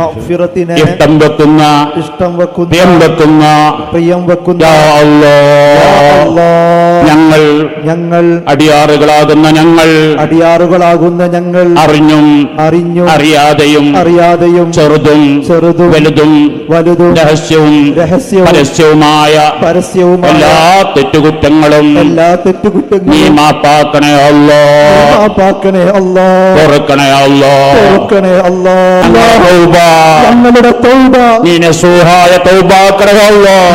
മഗ്ഫിറത്തിനെ ഇഷ്ടം വെക്കുന്ന പ്രിയം വെക്കുന്ന യാ അല്ലാഹ് ഞങ്ങൾ അടിയാറുകളാകുന്ന ഞങ്ങൾ അറിഞ്ഞും അറിയാതെയും ചെറുതും വലുതും രഹസ്യവും പരസ്യവുമായ എല്ലാ തെറ്റുകുറ്റങ്ങളും നീ മാപ്പാക്കണേ അല്ലാഹ് പൊറുക്കണേ അല്ലാഹ് ഞങ്ങളുടെ തൗബ നീ നസൂഹായ തൗബാക്കണേ അല്ലാഹ്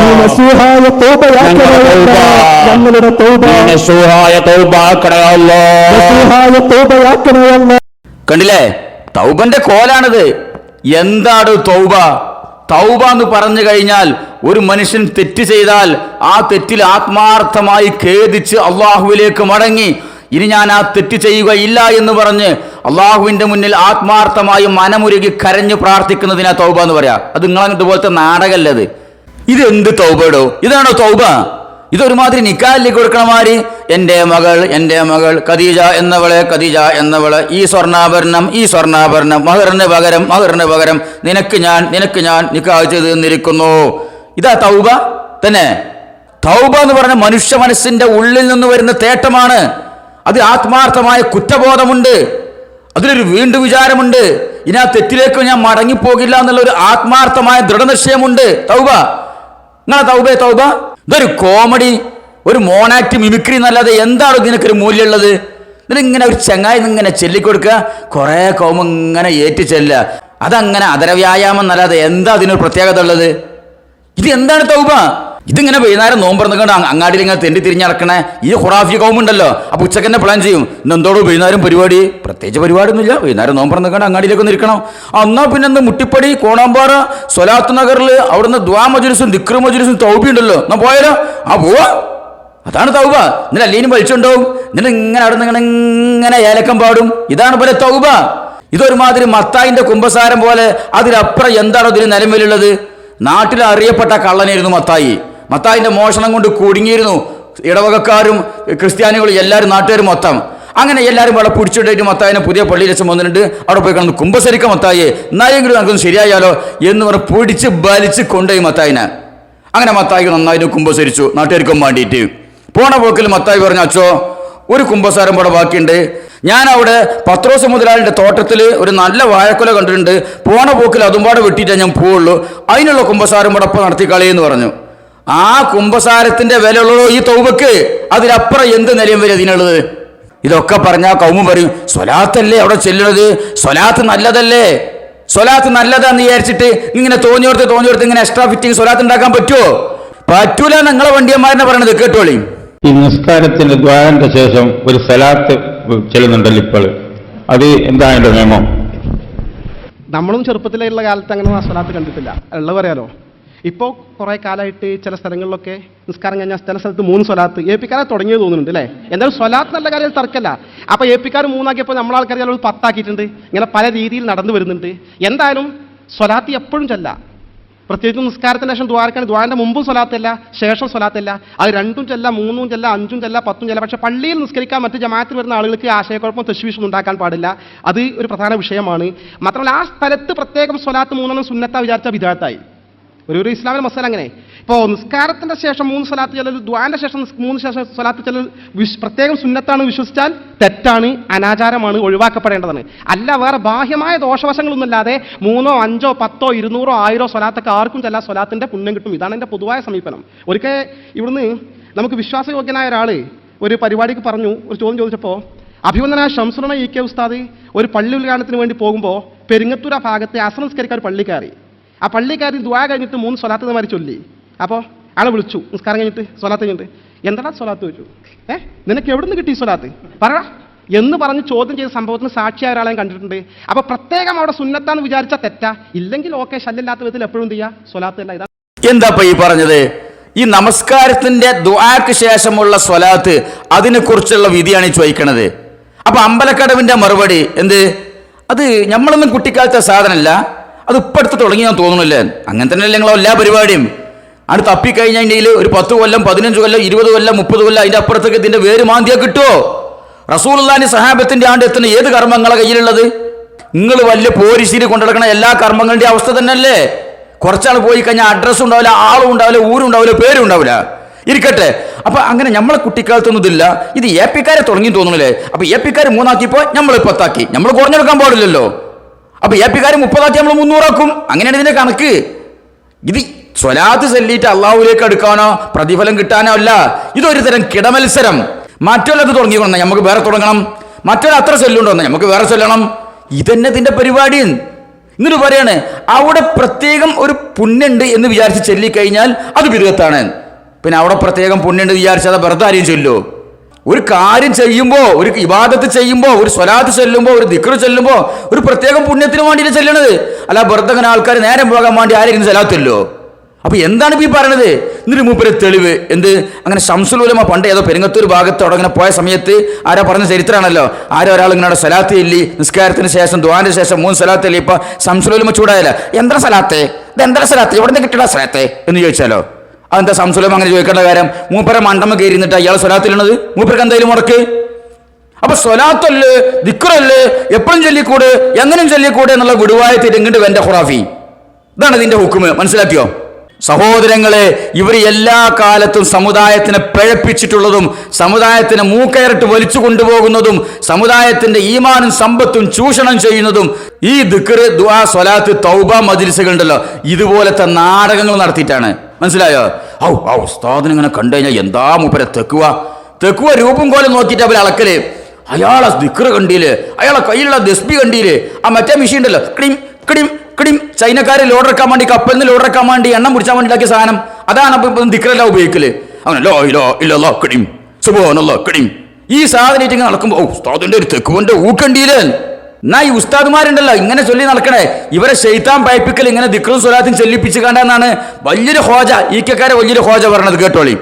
ഞങ്ങളുടെ തൗബ നസൂഹായ തൗബാക്കണേ അല്ലാഹ്. കണ്ടില്ലേ, തൗബന്റെ കോലാണിത്. എന്താണ് തൗബ? തൗബ എന്ന് പറഞ്ഞു കഴിഞ്ഞാൽ ഒരു മനുഷ്യൻ തെറ്റ് ചെയ്താൽ ആ തെറ്റിൽ ആത്മാർത്ഥമായി ഖേദിച്ച് അള്ളാഹുവിലേക്ക് മടങ്ങി ഇനി ഞാൻ ആ തെറ്റ് ചെയ്യുകയില്ല എന്ന് പറഞ്ഞ് അള്ളാഹുവിന്റെ മുന്നിൽ ആത്മാർത്ഥമായി മനമുരുകി കരഞ്ഞു പ്രാർത്ഥിക്കുന്നതിനാ തൗബ എന്ന് പറയാ. അത് നിങ്ങളതുപോലത്തെ നാടകമല്ലത്. ഇത് എന്ത് തൗബടോ? ഇതാണോ തൗബ? ഇതൊരുമാതിരി നിക്കാലിലേക്ക് കൊടുക്കണമാതിരി എൻ്റെ മകൾ ഖദീജ എന്നവളെ ഈ സ്വർണ്ണാഭരണം മഹറിന് പകരം നിനക്ക് ഞാൻ നിക്കാഹ് ചെയ്ത് തന്നിരിക്കുന്നു. ഇതാ തൗബ തന്നെ. തൗബ എന്ന് പറഞ്ഞ മനുഷ്യ മനസ്സിന്റെ ഉള്ളിൽ നിന്ന് വരുന്ന തേട്ടമാണ്. അത് ആത്മാർത്ഥമായ കുറ്റബോധമുണ്ട്, അതിലൊരു വീണ്ടും വിചാരമുണ്ട്, ഇനി ആ തെറ്റിലേക്ക് ഞാൻ മടങ്ങിപ്പോകില്ല എന്നുള്ളൊരു ആത്മാർത്ഥമായ ദൃഢനിശ്ചയമുണ്ട്. തൗബ തൗബ ഇതൊരു കോമഡി, ഒരു മോണാക്ട് മിമിക്രി എന്നല്ലാതെ എന്താണ് ഇതിനൊക്കെ ഒരു മൂല്യമുള്ളത്? ഇതിലിങ്ങനെ ഒരു ചങ്ങായി ഇങ്ങനെ ചൊല്ലിക്കൊടുക്കുക, കുറേ കോമ ഇങ്ങനെ ഏറ്റി ചെല്ലുക, അതങ്ങനെ അതരവ്യായാമം എന്നല്ലാതെ എന്താ അതിനൊരു പ്രത്യേകത ഉള്ളത്? ഇത് എന്താണ് തൗബ? ഇതിങ്ങനെ വൈകുന്നേരം നോമ്പറന്നുകൊണ്ട് അങ്ങാടിയിൽ ഇങ്ങനെ തെണ്ടി തിരിഞ്ഞടക്കണേ ഈ ഖുറാഫി കൗമുണ്ടല്ലോ. അപ്പോൾ ഉച്ചക്കന്നെ പ്ലാൻ ചെയ്യും, ഇന്നെന്തോടും വൈകുന്നേരം പരിപാടി, പ്രത്യേകിച്ച് പരിപാടിയൊന്നുമില്ല, വൈകുന്നേരം നോമ്പറന്നുകൊണ്ട് അങ്ങാടിയിലേക്ക് ഒന്ന് ഇരിക്കണം. എന്നാൽ പിന്നെ എന്ത് മുട്ടിപ്പടി കോണാമ്പാറ സ്വലാത്ത് നഗറിൽ അവിടുന്ന് ദ്വാ മജ്ലിസും ദിക്ർ മജ്ലിസും തൗബി ഉണ്ടല്ലോ, എന്നാ പോയാലോ? പോവാ. അതാണ് തൗബ. ഇന്നലെ അല്ലീനും വലിച്ചുണ്ടാവും, ഇന്നലെ ഇങ്ങനെ അവിടെ നിന്ന് ഇങ്ങനെ ഏലക്കം പാടും. ഇതാണ് പോലെ തൗബ. ഇതൊരുമാതിരി മത്തായിന്റെ കുമ്പസാരം പോലെ. അതിലപ്പുറം എന്താണോ ഇതിന് നിലവിലുള്ളത്? നാട്ടിൽ അറിയപ്പെട്ട കള്ളനായിരുന്നു മത്തായിന്റെ മോഷണം കൊണ്ട് കുടുങ്ങിയിരുന്നു ഇടവകക്കാരും ക്രിസ്ത്യാനികളും എല്ലാവരും, നാട്ടുകാരും മൊത്തം. അങ്ങനെ എല്ലാവരും അവിടെ പിടിച്ചിട്ട് മത്തായിനെ പുതിയ പള്ളിയിൽ വെച്ച് വന്നിട്ടുണ്ട്. അവിടെ പോയി കിടന്ന് കുമ്പസരിക്ക മത്തായി, എന്നാലെങ്കിലും നമുക്കൊന്ന് ശരിയായാലോ എന്ന് പറഞ്ഞ് പിടിച്ച് ബലിച്ച് കൊണ്ടുപോയി മത്തായിനെ. അങ്ങനെ മത്തായി നന്നായിട്ട് കുമ്പസരിച്ചു നാട്ടുകാർക്കും വേണ്ടിയിട്ട്. പോണ പോക്കിൽ മത്തായി പറഞ്ഞു, അച്ചോ ഒരു കുമ്പസാരം കൂടെ ബാക്കിയുണ്ട്, ഞാൻ അവിടെ പത്രോസ് മുതലാളിൻ്റെ തോട്ടത്തിൽ ഒരു നല്ല വാഴക്കൊല കണ്ടിട്ടുണ്ട്, പോണ പോക്കിൽ അതും പാടെ വെട്ടിയിട്ടേ ഞാൻ പോവുള്ളൂ, അതിനുള്ള കുമ്പസാരം കൂടെ ഒപ്പം നടത്തിക്കളയെന്ന് പറഞ്ഞു. ആ കുമ്പസാരത്തിന്റെ വില ഉള്ളതോ ഈ തൗബക്ക്? അതിലപ്പുറം എന്ത് നിലയും വരെ അതിനുള്ളത്? ഇതൊക്കെ പറഞ്ഞാൽ കൗമും പറയും, സ്വലാത്തല്ലേ അവിടെ ചെല്ലുന്നത്, സ്വലാത്ത് നല്ലതല്ലേ, സ്വലാത്ത് നല്ലതാന്ന് വിചാരിച്ചിട്ട് ഇങ്ങനെ തോന്നിയോർത്ത് ഇങ്ങനെ എക്സ്ട്രാ ഫിറ്റിംഗ് സ്വലാത്ത് ഉണ്ടാക്കാൻ പറ്റുമോ? പറ്റൂല. നിങ്ങളെ വണ്ടിയന്മാരെന്നെ പറയണത് കേട്ടോളി. ഈ നിസ്കാരത്തിന്റെ ദ്വാരന്റെ ശേഷം ഒരു സലാത്ത് ചെല്ലുന്നുണ്ടല്ലോ ഇപ്പോൾ, അത് എന്താ അതിന്റെ നിയമം? നമ്മളും ചെറുപ്പത്തിലുള്ള കാലത്ത് അങ്ങനെ ആ സ്വലാത്ത് കണ്ടിട്ടില്ല, ഉള്ളത് പറയാലോ. ഇപ്പോൾ കുറേ കാലമായിട്ട് ചില സ്ഥലങ്ങളിലൊക്കെ നിസ്കാരം കഴിഞ്ഞാൽ ചില സ്ഥലത്ത് 3 സ്വലാത്ത് ഏപ്പിക്കാരെ തുടങ്ങിയത് തോന്നുന്നുണ്ട് അല്ലേ? എന്തായാലും സ്വലാത്ത് നല്ല കാര്യം തർക്കമല്ല. അപ്പോൾ ഏപ്പിക്കാർ 3 ആക്കിയപ്പോൾ നമ്മളാൾക്കാർ ചിലപ്പോൾ 10 ആക്കിയിട്ടുണ്ട്. ഇങ്ങനെ പല രീതിയിൽ നടന്നു വരുന്നുണ്ട്. എന്തായാലും സ്വലാത്ത് എപ്പോഴും ചെല്ല, പ്രത്യേകിച്ചും നിസ്കാരത്തിന് ശേഷം ദ്വാരക്കാണ്. ദ്വാരൻ്റെ മുമ്പും സ്വലാത്തല്ല, ശേഷം സ്വലാത്തല്ല. അത് 2ഉം ചെല്ല, 3ഉം ചെല്ല, 5ഉം ചെല്ല, 10ഉം ചെല്ല. പക്ഷേ പള്ളിയിൽ നിസ്കരിക്കാൻ മറ്റ് ജമാഅത്തിൽ വരുന്ന ആളുകൾക്ക് ആശയക്കുഴപ്പം തശ്വീഷും ഉണ്ടാക്കാൻ പാടില്ല. അത് ഒരു പ്രധാന വിഷയമാണ്. മാത്രമല്ല ആ സ്ഥലത്ത് പ്രത്യേകം സ്വലാത്ത് 3 സുന്നത്ത വിചാരിച്ച വിദാത്തായി ഒരു ഇസ്ലാമിലെ മസാല. അങ്ങനെ ഇപ്പോൾ നിസ്കാരത്തിൻ്റെ ശേഷം 3 സ്വലാത്ത് ചെല്ലൽ, ദ്വാന്റെ ശേഷം 3 ശേഷം സ്വലാത്ത് ചെല്ലൽ പ്രത്യേകം സുന്നത്താണ് വിശ്വസിച്ചാൽ തെറ്റാണ്, അനാചാരമാണ്, ഒഴിവാക്കപ്പെടേണ്ടതാണ്. അല്ല വേറെ ബാഹ്യമായ ദോഷവശങ്ങളൊന്നുമില്ലാതെ 3, 5, 10, 200, 1000 സ്വലാത്തൊക്കെ ആർക്കും ചെല്ലാ, സ്വലാത്തിൻ്റെ പുണ്യം കിട്ടും. ഇതാണ് എൻ്റെ പൊതുവായ സമീപനം. ഒരിക്കൽ ഇവിടുന്ന് നമുക്ക് വിശ്വാസയോഗ്യനായ ഒരാൾ ഒരു പരിപാടിക്ക് പറഞ്ഞു, ഒരു ചോദ്യം ചോദിച്ചപ്പോൾ, അഭിവന്ദനായ ഷംസുലന ഇ കെ ഉസ്താദ് ഒരു പള്ളി ഉദ്ഘാടനത്തിന് വേണ്ടി പോകുമ്പോൾ പെരിങ്ങത്തൂർ ആ ഭാഗത്തെ അസംസ്കരിക്കാൻ ഒരു പള്ളി കയറി. ആ പള്ളിക്കാരി ദ്വാ കഴിഞ്ഞിട്ട് 3 സ്വലാത്ത് മാറി ചൊല്ലി. അപ്പോൾ ആളെ വിളിച്ചു, നിസ്കാരം കഴിഞ്ഞിട്ട് സ്വലാത്ത് കഴിഞ്ഞിട്ട്, എന്താ സ്വലാത്ത് ചോദിച്ചു. നിനക്ക് എവിടെ നിന്ന് കിട്ടി സ്വലാത്ത് പറ എന്ന് പറഞ്ഞ് ചോദ്യം ചെയ്ത സംഭവത്തിന് സാക്ഷിയായ ഒരാളെ കണ്ടിട്ടുണ്ട്. അപ്പോൾ പ്രത്യേകം അവിടെ സുന്നത്താന്ന് വിചാരിച്ചാൽ തെറ്റാ, ഇല്ലെങ്കിൽ ഓക്കെ, ശല്യമില്ലാത്ത വിധത്തിൽ എപ്പോഴും എന്ത് ചെയ്യുക, സ്വലാത്ത് അല്ല. ഇതാണ് എന്താ ഈ പറഞ്ഞത്? ഈ നമസ്കാരത്തിന്റെ ദുആക്ക് ശേഷമുള്ള സ്വലാത്ത്, അതിനെക്കുറിച്ചുള്ള വിധിയാണ് ഈ ചോദിക്കണത്. അപ്പൊ അമ്പലക്കടവിന്റെ മറുപടി എന്ത്? അത് നമ്മളൊന്നും കുട്ടിക്കാലത്തെ സാധനമല്ല, അത് ഇപ്പം അടുത്ത് തുടങ്ങി ഞാൻ തോന്നുന്നില്ലേ. അങ്ങനെ തന്നെയല്ലേ നിങ്ങളെ എല്ലാ പരിപാടിയും. അത് തപ്പിക്കഴിഞ്ഞാൽ ഒരു 10 കൊല്ലം 15 കൊല്ലം 20 കൊല്ലം 30 കൊല്ലം അതിൻ്റെ അപ്പുറത്തേക്ക് ഇതിൻ്റെ വേര് മാന്തിയാ കിട്ടുമോ? റസൂലുള്ളാഹി സഹാബത്തിന്റെ ആണ്ട് എത്തുന്ന ഏത് കർമ്മങ്ങളെ കയ്യിലുള്ളത്? നിങ്ങൾ വലിയ പോലീസിൽ കൊണ്ടുനടക്കണ എല്ലാ കർമ്മങ്ങളുടെ അവസ്ഥ തന്നെയല്ലേ. കുറച്ചാൾ പോയി കഴിഞ്ഞാൽ അഡ്രസ്സും ഉണ്ടാവില്ല, ആളും ഉണ്ടാവില്ല, ഊരും ഉണ്ടാവില്ല, പേരും ഉണ്ടാവില്ല. ഇരിക്കട്ടെ. അപ്പൊ അങ്ങനെ നമ്മളെ കുട്ടിക്കാലത്തൊന്നും ഇതില്ല. ഇത് APക്കാരെ തുടങ്ങി തോന്നുന്നില്ലേ? അപ്പൊ APക്കാർ 3 ആക്കിയപ്പോ നമ്മൾ 10 ആക്കി. നമ്മൾ കുറഞ്ഞെടുക്കാൻ പാടില്ലല്ലോ. അപ്പൊ APക്കാർ 30 ആക്കി നമ്മൾ 300 ആക്കും. അങ്ങനെയാണ് ഇതിന്റെ കണക്ക്. ഇത് സ്വലാത്ത് ചൊല്ലിയിട്ട് അള്ളാഹുവിലേക്ക് അടുക്കാനോ പ്രതിഫലം കിട്ടാനോ അല്ല. ഇതൊരു തരം കിടമത്സരം. മറ്റുള്ളത് തുടങ്ങിക്കൊണ്ട നമുക്ക് വേറെ തുടങ്ങണം, മറ്റൊരു അത്ര ചൊല്ലുണ്ടോന്ന് നമുക്ക് വേറെ ചൊല്ലണം. ഇതന്നെ ഇതിന്റെ പരിപാടി. എന്നിട്ട് പറയാണ് അവിടെ പ്രത്യേകം ഒരു പുണ്യുണ്ട് എന്ന് വിചാരിച്ച് ചൊല്ലിക്കഴിഞ്ഞാൽ അത് ബിദ്അത്താണ്. പിന്നെ അവിടെ പ്രത്യേകം പുണ്യുണ്ട് വിചാരിച്ചാൽ വെറുതെ ആരെയും ചൊല്ലോ? ഒരു കാര്യം ചെയ്യുമ്പോൾ, ഒരു ഇബാദത്ത് ചെയ്യുമ്പോൾ, ഒരു സ്വലാത്ത് ചൊല്ലുമ്പോൾ, ഒരു ദിക്ർ ചൊല്ലുമ്പോൾ ഒരു പ്രത്യേകം പുണ്യത്തിന് വേണ്ടിയിട്ട് ചെല്ലണത്. അല്ല വെറുതെ അങ്ങനെ ആൾക്കാർ നേരം പോകാൻ വേണ്ടി ആരെയും സ്വലാത്തല്ലോ. അപ്പൊ എന്താണ് ഇപ്പൊ ഈ പറയണത്? എന്നിട്ട് മൂപ്പര് തെളിവ് എന്ത്? അങ്ങനെ ശംസുൽ ഉലമ പണ്ട് ഏതോ പെരിങ്ങത്തൂർ ഭാഗത്തോടെ അങ്ങനെ പോയ സമയത്ത് ആരാ പറഞ്ഞ ചരിത്രമാണല്ലോ. ആരോ ഒരാൾ ഇങ്ങനെ സ്വലാത്ത് ചൊല്ലി നിസ്കാരത്തിന് ശേഷം ദുആന്റെ ശേഷം 3 സ്വലാത്ത് ചൊല്ലി. ഇപ്പൊ ശംസുൽ ഉലമ ചൂടായല്ല, എന്താ സ്വലാത്ത്, ഇത് എന്താ സ്വലാത്ത്, എവിടെ നിന്ന് കിട്ടണ സ്വലാത്ത് എന്ന് ചോദിച്ചാലോ. അതെന്താ ശംസുൽ ഉലമ അങ്ങനെ ചോദിക്കേണ്ട കാര്യം? മൂപ്പര മണ്ടമ്മ കയറി നിന്നിട്ട് അയാൾ സ്വലാത്തിലുള്ളത് മൂപ്പർക്ക് എന്തായാലും മുടക്ക്. അപ്പൊ സ്വലാത്തല്ലേ ദിക്റല്ലേ എപ്പോഴും ചൊല്ലിക്കൂട്, എങ്ങനെയും ചൊല്ലിക്കൂടെ എന്നുള്ള വിടുവായ തിരങ്ങിട്ട് വെന്റെ ഖുറാഫി. ഇതാണ് ഇതിന്റെ ഹുക്കുമ്. മനസ്സിലാക്കിയോ സഹോദരങ്ങളെ? ഇവർ എല്ലാ കാലത്തും സമുദായത്തിനെ പിഴപ്പിച്ചിട്ടുള്ളതും സമുദായത്തിനെ മൂക്കയറിട്ട് വലിച്ചു കൊണ്ടുപോകുന്നതും സമുദായത്തിന്റെ ഈമാനും സമ്പത്തും ചൂഷണം ചെയ്യുന്നതും ഈ ദിക്ർ, ദുആ, സ്വലാത്ത്, തൗബ മജ്ലിസുകൾ ഉണ്ടല്ലോ, ഇതുപോലത്തെ നാടകങ്ങൾ നടത്തിയിട്ടാണ്. മനസ്സിലായോ? ഉസ്താദിനെ ഇങ്ങനെ കണ്ടു കഴിഞ്ഞാൽ എന്താ മൂപ്പരെ തെക്കുവ രൂപം കോലം നോക്കിയിട്ട് അവർ അളക്കല്. അയാളെ ദിക്ർ കണ്ടീല്, അയാളെ കയ്യിലുള്ള ദസ്ബി കണ്ടീല്, ആ മറ്റേ മെഷീൻ ഉണ്ടല്ലോ കിടിം കിടിം കിടിം, ചൈനക്കാരെ ലോഡെടുക്കാൻ വേണ്ടി കപ്പലിൽ നിന്ന് ലോഡെടുക്കാൻ വേണ്ടി എണ്ണം പിടിച്ചാൻ വേണ്ടി ഉണ്ടാക്കിയ സാധനം. അതാണ് അപ്പം ദിക്റെല്ലാം ഉപയോഗിക്കല്. അങ്ങനെ ലോ ഇലോ ഇല്ലോ കിടിം സുബ്ഹാനല്ലാ കിടിം. ഈ സാധനം ഇങ്ങനെ നടക്കുമ്പോൾ ഉസ്താദിന്റെ ഒരു തെക്കുവന്റെ ഊക്കണ്ടീല്. എന്നാ ഈ ഉസ്താദുമാരുണ്ടല്ലോ ഇങ്ങനെ ചൊല്ലി നടക്കണേ, ഇവരെ ശൈത്താൻ പയപ്പിക്കൽ ഇങ്ങനെ ദിക്റും സ്വലാത്തും ചൊല്ലിപ്പിച്ച് കണ്ടെന്നാണ് വലിയൊരു ഹോജ, ഈക്കക്കാരെ വലിയൊരു ഹോജ പറയണത്. കേട്ടോളി.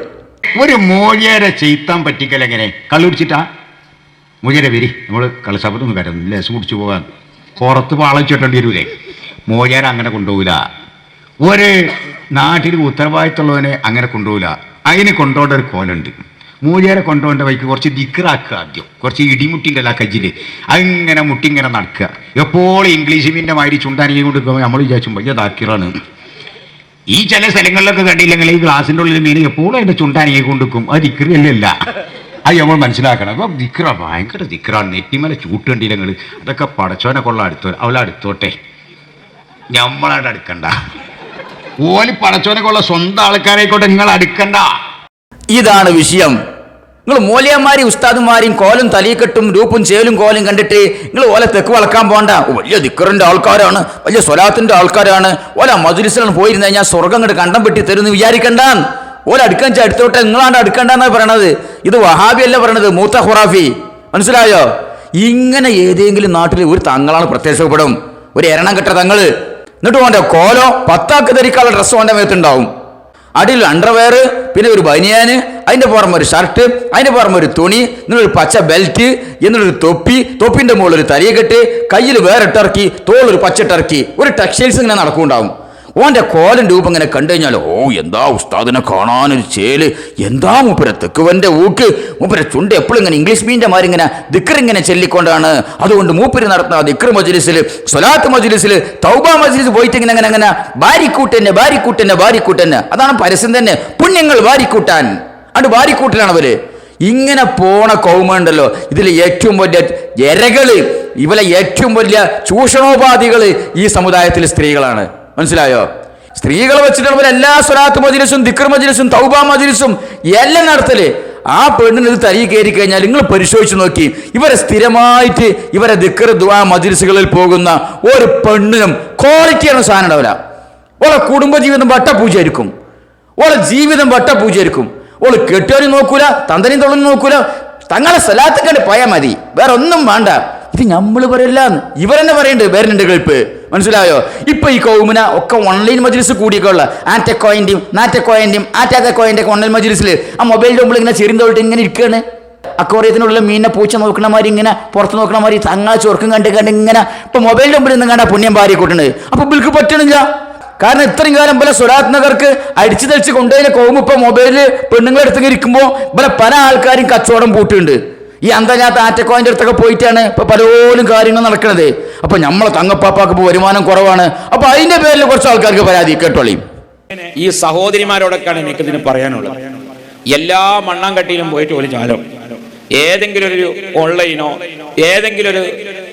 ഒരു മോചേരെ ചെയ്ത്താൻ പറ്റിക്കൽ എങ്ങനെ? കള്ളുടിച്ചിട്ടാ മോചേരെ വരി, നമ്മൾ കള്ളുശാപത്തൊന്നും കരുതുന്നു ലേശം കുടിച്ചു പോകാൻ പുറത്ത് പാളച്ചിട്ടേണ്ടി വരൂലേ. മോചേരെ അങ്ങനെ കൊണ്ടുപോകില്ല. ഒരു നാട്ടിൽ ഉത്തരവാദിത്തമുള്ളവനെ അങ്ങനെ കൊണ്ടുപോകില്ല. അതിനെ കൊണ്ടുപോകേണ്ട ഒരു കോലുണ്ട്. മൂജേരെ കൊണ്ടുപോകേണ്ട വഴിക്ക് കുറച്ച് ദിക്റാക്കുക, ആദ്യം കുറച്ച് ഇടിമുട്ടിൻ്റെ എല്ലാ കജ്ജില് അങ്ങനെ മുട്ടിങ്ങനെ നടക്കുക. എപ്പോഴും ഇംഗ്ലീഷ് മീൻ്റെ മാതിരി ചുണ്ടാനിയെ കൊണ്ട് നമ്മൾ വിചാരിച്ചു വലിയ ദാക്കിറാണ്. ഈ ചില സ്ഥലങ്ങളിലൊക്കെ കണ്ടില്ലെങ്കിൽ ഈ ഗ്ലാസിൻ്റെ ഉള്ളിൽ മീൻ എപ്പോഴും അതിൻ്റെ ചുണ്ടാനിയെ കൊണ്ടുക്കും. അത് ദിക്റല്ല, അത് നമ്മൾ മനസ്സിലാക്കണം. അപ്പം ദിക്റ ഭയങ്കര ദിക്റാണ്. നെറ്റിമല ചൂട്ടുകണ്ടില്ല നിങ്ങൾ, അതൊക്കെ പടച്ചോനെ കൊള്ള അവളെ അടുത്തോട്ടെ, നമ്മളായിട്ട് അടുക്കണ്ട. ഓല് പടച്ചോനെ കൊള്ള സ്വന്തം ആൾക്കാരായിക്കോട്ടെ, നിങ്ങൾ അടുക്കണ്ട. ഇതാണ് വിഷയം. നിങ്ങൾ മൂല്യന്മാരി ഉസ്താദുമാരെയും കോലും തലീക്കെട്ടും രൂപും ചേലും കോലും കണ്ടിട്ട് നിങ്ങൾ ഓല തെക്ക് വളക്കാൻ പോകണ്ട. വലിയ ദിക്റിന്റെ ആൾക്കാരാണ്, വലിയ സ്വലാത്തിന്റെ ആൾക്കാരാണ്, ഓല മജ്ലിസിലാണ് പോയിരുന്നു കഴിഞ്ഞാൽ സ്വർഗം കണ്ട് കണ്ടം പെട്ടി തരുമെന്ന് വിചാരിക്കണ്ടാൻ. ഓല അടുക്കാൻ അടുത്തോട്ടെ, നിങ്ങളാണ്ട് അടുക്കണ്ടെന്നാണ് പറയണത്. ഇത് വഹാബി അല്ല പറയണത്, മൂത്ത ഖുറാഫി. മനസ്സിലായോ? ഇങ്ങനെ ഏതെങ്കിലും നാട്ടിൽ ഒരു തങ്ങളാണ് പ്രത്യക്ഷപ്പെടും, ഒരു എരണം കെട്ട തങ്ങള്. എന്നിട്ട് ഓൻ്റെ കോലോ 10 ആക്ക് ധരിക്കാനുള്ള ഡ്രസ്സ് ഓൻ്റെ മേത്തുണ്ടാവും. അടിയിൽ അണ്ടർവെയർ, പിന്നെ ഒരു ബനിയാന്, അതിൻ്റെ പുറമെ ഒരു ഷർട്ട്, അതിൻ്റെ പുറമെ ഒരു തുണി, എന്നിട്ടൊരു പച്ച ബെൽറ്റ്, എന്നിട്ടൊരു തൊപ്പിൻ്റെ മുകളിൽ ഒരു തലയെക്കെട്ട്, കയ്യിൽ വേറെ ടർക്കി, തോളൊരു പച്ച ടർക്കി, ഒരു ടെക്സ്റ്റൈൽസ് ഇങ്ങനെ നടക്കുന്നുണ്ടാവും. ഓൻ്റെ കോലൻ രൂപം ഇങ്ങനെ കണ്ടു കഴിഞ്ഞാൽ എന്താ ഉസ്താദിനെ കാണാനൊരു ചേല്, എന്താ മൂപ്പര തെക്കുവൻ്റെ ഊക്ക്, മൂപ്പര ചുണ്ട് എപ്പോഴും ഇങ്ങനെ ഇംഗ്ലീഷ് മീൻ്റെ മാറി ഇങ്ങനെ ദിക്റിങ്ങനെ ചൊല്ലിക്കൊണ്ടാണ്. അതുകൊണ്ട് മൂപ്പര് നടത്തുന്ന ദിക്ർ മജ്ലിസിൽ, സ്വലാത്ത് മജ്ലിസിൽ, തൗബ മജ്ലിസ് പോയിട്ട് ഇങ്ങനെ അങ്ങനെ അങ്ങനെ ഭാരിക്കൂട്ടന്നെ. അതാണ് പരസ്യം തന്നെ, പുണ്യങ്ങൾ വാരിക്കൂട്ടാൻ. അത് വാരിക്കൂട്ടലാണ് അവര്. ഇങ്ങനെ പോണ കൗമുണ്ടല്ലോ, ഇതിൽ ഏറ്റവും വലിയ എരകള്, ഇവരെ ഏറ്റവും വലിയ ചൂഷണോപാധികള് ഈ സമുദായത്തിൽ സ്ത്രീകളാണ്. മനസ്സിലായോ? സ്ത്രീകളെ വെച്ചിട്ടുള്ള എല്ലാ സ്വലാത്ത് മജ്ലിസും ദിക്ർ മജ്ലിസും തൗബ മജ്ലിസും എല്ലാം നടത്തല്. ആ പെണ്ണിന് ഇത് തരി കയറി കഴിഞ്ഞാൽ നിങ്ങൾ പരിശോധിച്ച് നോക്കി, ഇവരെ സ്ഥിരമായിട്ട് ഇവരെ ദിക്ർ ദുആ മജ്ലിസുകളിൽ പോകുന്ന ഒരു പെണ്ണിനും ക്വാളിറ്റിയാണ് സാധനം ഉണ്ടാവില്ല. ഓളെ കുടുംബജീവിതം വട്ടപൂജയായിരിക്കും, ഓളെ ജീവിതം വട്ടപൂജയായിരിക്കും. ഓള് കെട്ടിയോനും നോക്കൂല, തന്തനെയും തൊള്ളനും നോക്കൂല, തങ്ങളെ സ്വലാത്ത് കണ്ട് പോയാൽ മതി, വേറെ ഒന്നും വേണ്ട. ഇത് നമ്മൾ പറയില്ല, ഇവരെന്നെ പറയുന്നുണ്ട്, വരുന്നുണ്ട് കേൾപ്പ്. മനസ്സിലായോ? ഇപ്പൊ ഈ കൗമുന ഒക്കെ ഓൺലൈൻ മജ്ലിസ് കൂടിയൊക്കെ ഉള്ള ആറ്റക്കോയിന്റെയും നാറ്റക്കോയിന്റെയും ആറ്റാക്കോയിന്റെ ഒക്കെ ഓൺലൈൻ മജ്ലിസിൽ ആ മൊബൈലിന്റെ മുമ്പിൽ ഇങ്ങനെ ചെറിയ ഇങ്ങനെ ഇരിക്കുകയാണ്. അക്വോറിയത്തിനുള്ള മീനിനെ പൂച്ച നോക്കണ മാതിരി ഇങ്ങനെ പുറത്ത് നോക്കണ മാതിരി തങ്ങളെ ചൊർക്കും കണ്ട് ഇങ്ങനെ ഇപ്പൊ മൊബൈലിന്റെ മുമ്പിൽ നിന്ന് കണ്ടാ പുണ്യം ഭാര്യ കൂട്ടുന്നത്. അപ്പൊ ബിൽക്ക് പറ്റണില്ല. കാരണം ഇത്രയും കാലം പോലെ സ്വലാത്ത് നഗർക്ക് അടിച്ചു തെളിച്ച് കൊണ്ടുപോയി കൗമ ഇപ്പൊ മൊബൈലിൽ പെണ്ണുങ്ങളെടുത്ത് ഇരിക്കുമ്പോൾ ഇവിടെ പല ആൾക്കാരും കച്ചവടം പൂട്ടുണ്ട്. ഈ അന്തല്ലാത്ത ആറ്റക്കോയിൻ്റെ അടുത്തൊക്കെ പോയിട്ടാണ് ഇപ്പൊ പലപ്പോഴും കാര്യങ്ങൾ നടക്കുന്നത്. അപ്പൊ നമ്മളെ തങ്ങപ്പാപ്പാക്ക് ഇപ്പോൾ വരുമാനം കുറവാണ്. അപ്പൊ അതിന്റെ പേരിൽ കുറച്ച് ആൾക്കാർക്ക് പരാതി കേട്ടോളി. ഈ സഹോദരിമാരോടൊക്കെയാണ് എനിക്കിതിന് പറയാനുള്ളത്. എല്ലാ മണ്ണാങ്കട്ടിയിലും പോയിട്ട് ഒരു ചാലം ഏതെങ്കിലും ഒരു ഓൺലൈനോ ഏതെങ്കിലും ഒരു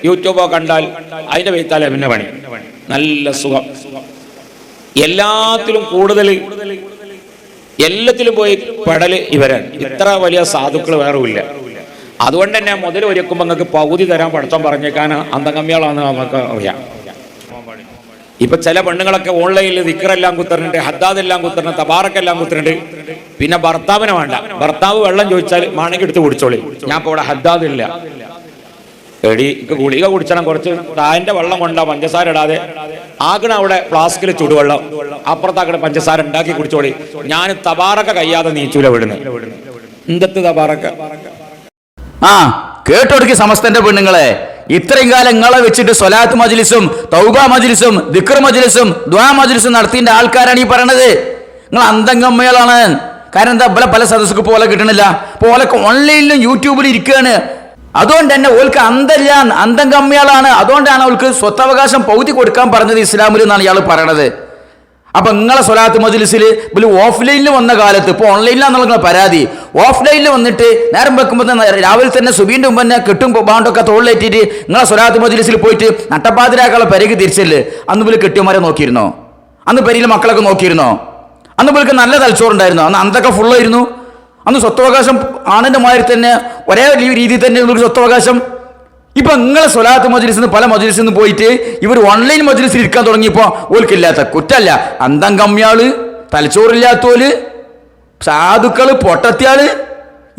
യൂട്യൂബോ കണ്ടാൽ അതിന്റെ വെയ്ത്താലേ പിന്നെ പണി. നല്ല സുഖം. എല്ലാത്തിലും കൂടുതൽ എല്ലാത്തിലും പോയി പെടല് ഇവരാണ്. ഇത്ര വലിയ സാധുക്കൾ വേറുമില്ല. അതുകൊണ്ട് തന്നെ മുതൽ ഒരുക്കുമ്പോൾ നിങ്ങൾക്ക് പകുതി തരാൻ പഠിത്തം പറഞ്ഞേക്കാൻ അന്തംഗമ്മികളാണ് നമുക്ക് അറിയാം. ഇപ്പൊ ചില പെണ്ണുങ്ങളൊക്കെ ഓൺലൈനിൽ ദിക്റെല്ലാം കുത്തറുണ്ട്, ഹദ്ദാദെല്ലാം കുത്തറുണ്ട്, തബാറക്കെല്ലാം കുത്തറുണ്ട്. പിന്നെ ഭർത്താവിനെ വേണ്ട. ഭർത്താവ് വെള്ളം ചോദിച്ചാൽ മാണെങ്കിൽ എടുത്ത് കുടിച്ചോളി. ഞാൻ ഇപ്പൊ ഇവിടെ ഹദ്ദാദില്ല, എടി ഗുളിക കുടിച്ചണം, കുറച്ച് താൻ്റെ വെള്ളം കൊണ്ടാ പഞ്ചസാര ഇടാതെ ആകണ അവിടെ ഫ്ലാസ്കിൽ ചുടുവെള്ളം, അപ്പുറത്താക്കണ പഞ്ചസാര ഉണ്ടാക്കി കുടിച്ചോളി. ഞാൻ തബാറക്ക കയ്യാതെ നീച്ചൂല വിടുന്നു. എന്തത്ത് തബാറക്ക? ആ കേട്ടോടുക്കി സമസ്തന്റെ പെണ്ണുങ്ങളെ, ഇത്രയും കാലം നിങ്ങളെ വെച്ചിട്ട് സ്വലാത്ത് മജ്ലിസും തൗബ മജ്ലിസും ദിക്ർ മജ്ലിസും ദുആ മജ്ലിസും നടത്തിയ ആൾക്കാരാണ് ഈ പറയണത്. നിങ്ങൾ അന്തംഗമ്മകളാണ്. കാരണം എന്താ, ഇവിടെ പല സദസ്സുക്ക് പോലെ കിട്ടണില്ല. പോലൊക്കെ ഓൺലൈനിലും യൂട്യൂബിലും ഇരിക്കുകയാണ്. അതുകൊണ്ട് തന്നെ ഓൾക്ക് അന്തല്ല, അന്തംഗമ്മികളാണ്. അതുകൊണ്ടാണ് അവൾക്ക് സ്വത്തവകാശം പൗതി കൊടുക്കാൻ പറഞ്ഞത് ഇസ്ലാമിൽ എന്നാണ് ഇയാൾ പറയണത്. അപ്പൊ നിങ്ങളെ സ്വലാത്ത് മജ്ലിസിൽ ഇവര് ഓഫ്ലൈനിൽ വന്ന കാലത്ത്, ഇപ്പൊ ഓൺലൈനിലാന്നുള്ള പരാതി, ഓഫ്ലൈനിൽ വന്നിട്ട് നേരം വെക്കുമ്പോൾ രാവിലെ തന്നെ സുബീന്റെ മുമ്പ് തന്നെ കെട്ടും ബാണ്ടൊക്കെ തോളിലേറ്റിട്ട് നിങ്ങളെ സ്വലാത്ത് മജ്ലിസിൽ പോയിട്ട് നട്ടപ്പാതിരാക്കളെ പെരക്ക് തിരിച്ചല്ലേ. അന്ന് ഇവര് കെട്ടിയമാരെ നോക്കിയിരുന്നോ? അന്ന് പെരിയിലെ മക്കളൊക്കെ നോക്കിയിരുന്നോ? അന്ന് ഇവർക്ക് നല്ല തലച്ചോറുണ്ടായിരുന്നോ? അന്ന് അന്തൊക്കെ ഫുള്ളായിരുന്നു. അന്ന് സ്വത്തവകാശം ആണിന്റെ മാതിരി തന്നെ ഒരേ രീതിയിൽ തന്നെ ഇവർക്ക് സ്വത്തവകാശം. ഇപ്പൊ നിങ്ങളെ സ്വലാത്ത് മജ്ലിസിൽ നിന്ന് പല മജ്ലിസിൽ നിന്ന് പോയിട്ട് ഇവർ ഓൺലൈൻ മജ്ലിസിൽ ഇരിക്കാൻ തുടങ്ങിയപ്പോ ഓൽക്കില്ലാത്ത കുറ്റല്ല. അന്തംഗമ്യാള്, തലച്ചോറില്ലാത്തോല്, സാധുക്കള്, പൊട്ടത്തിയാള്,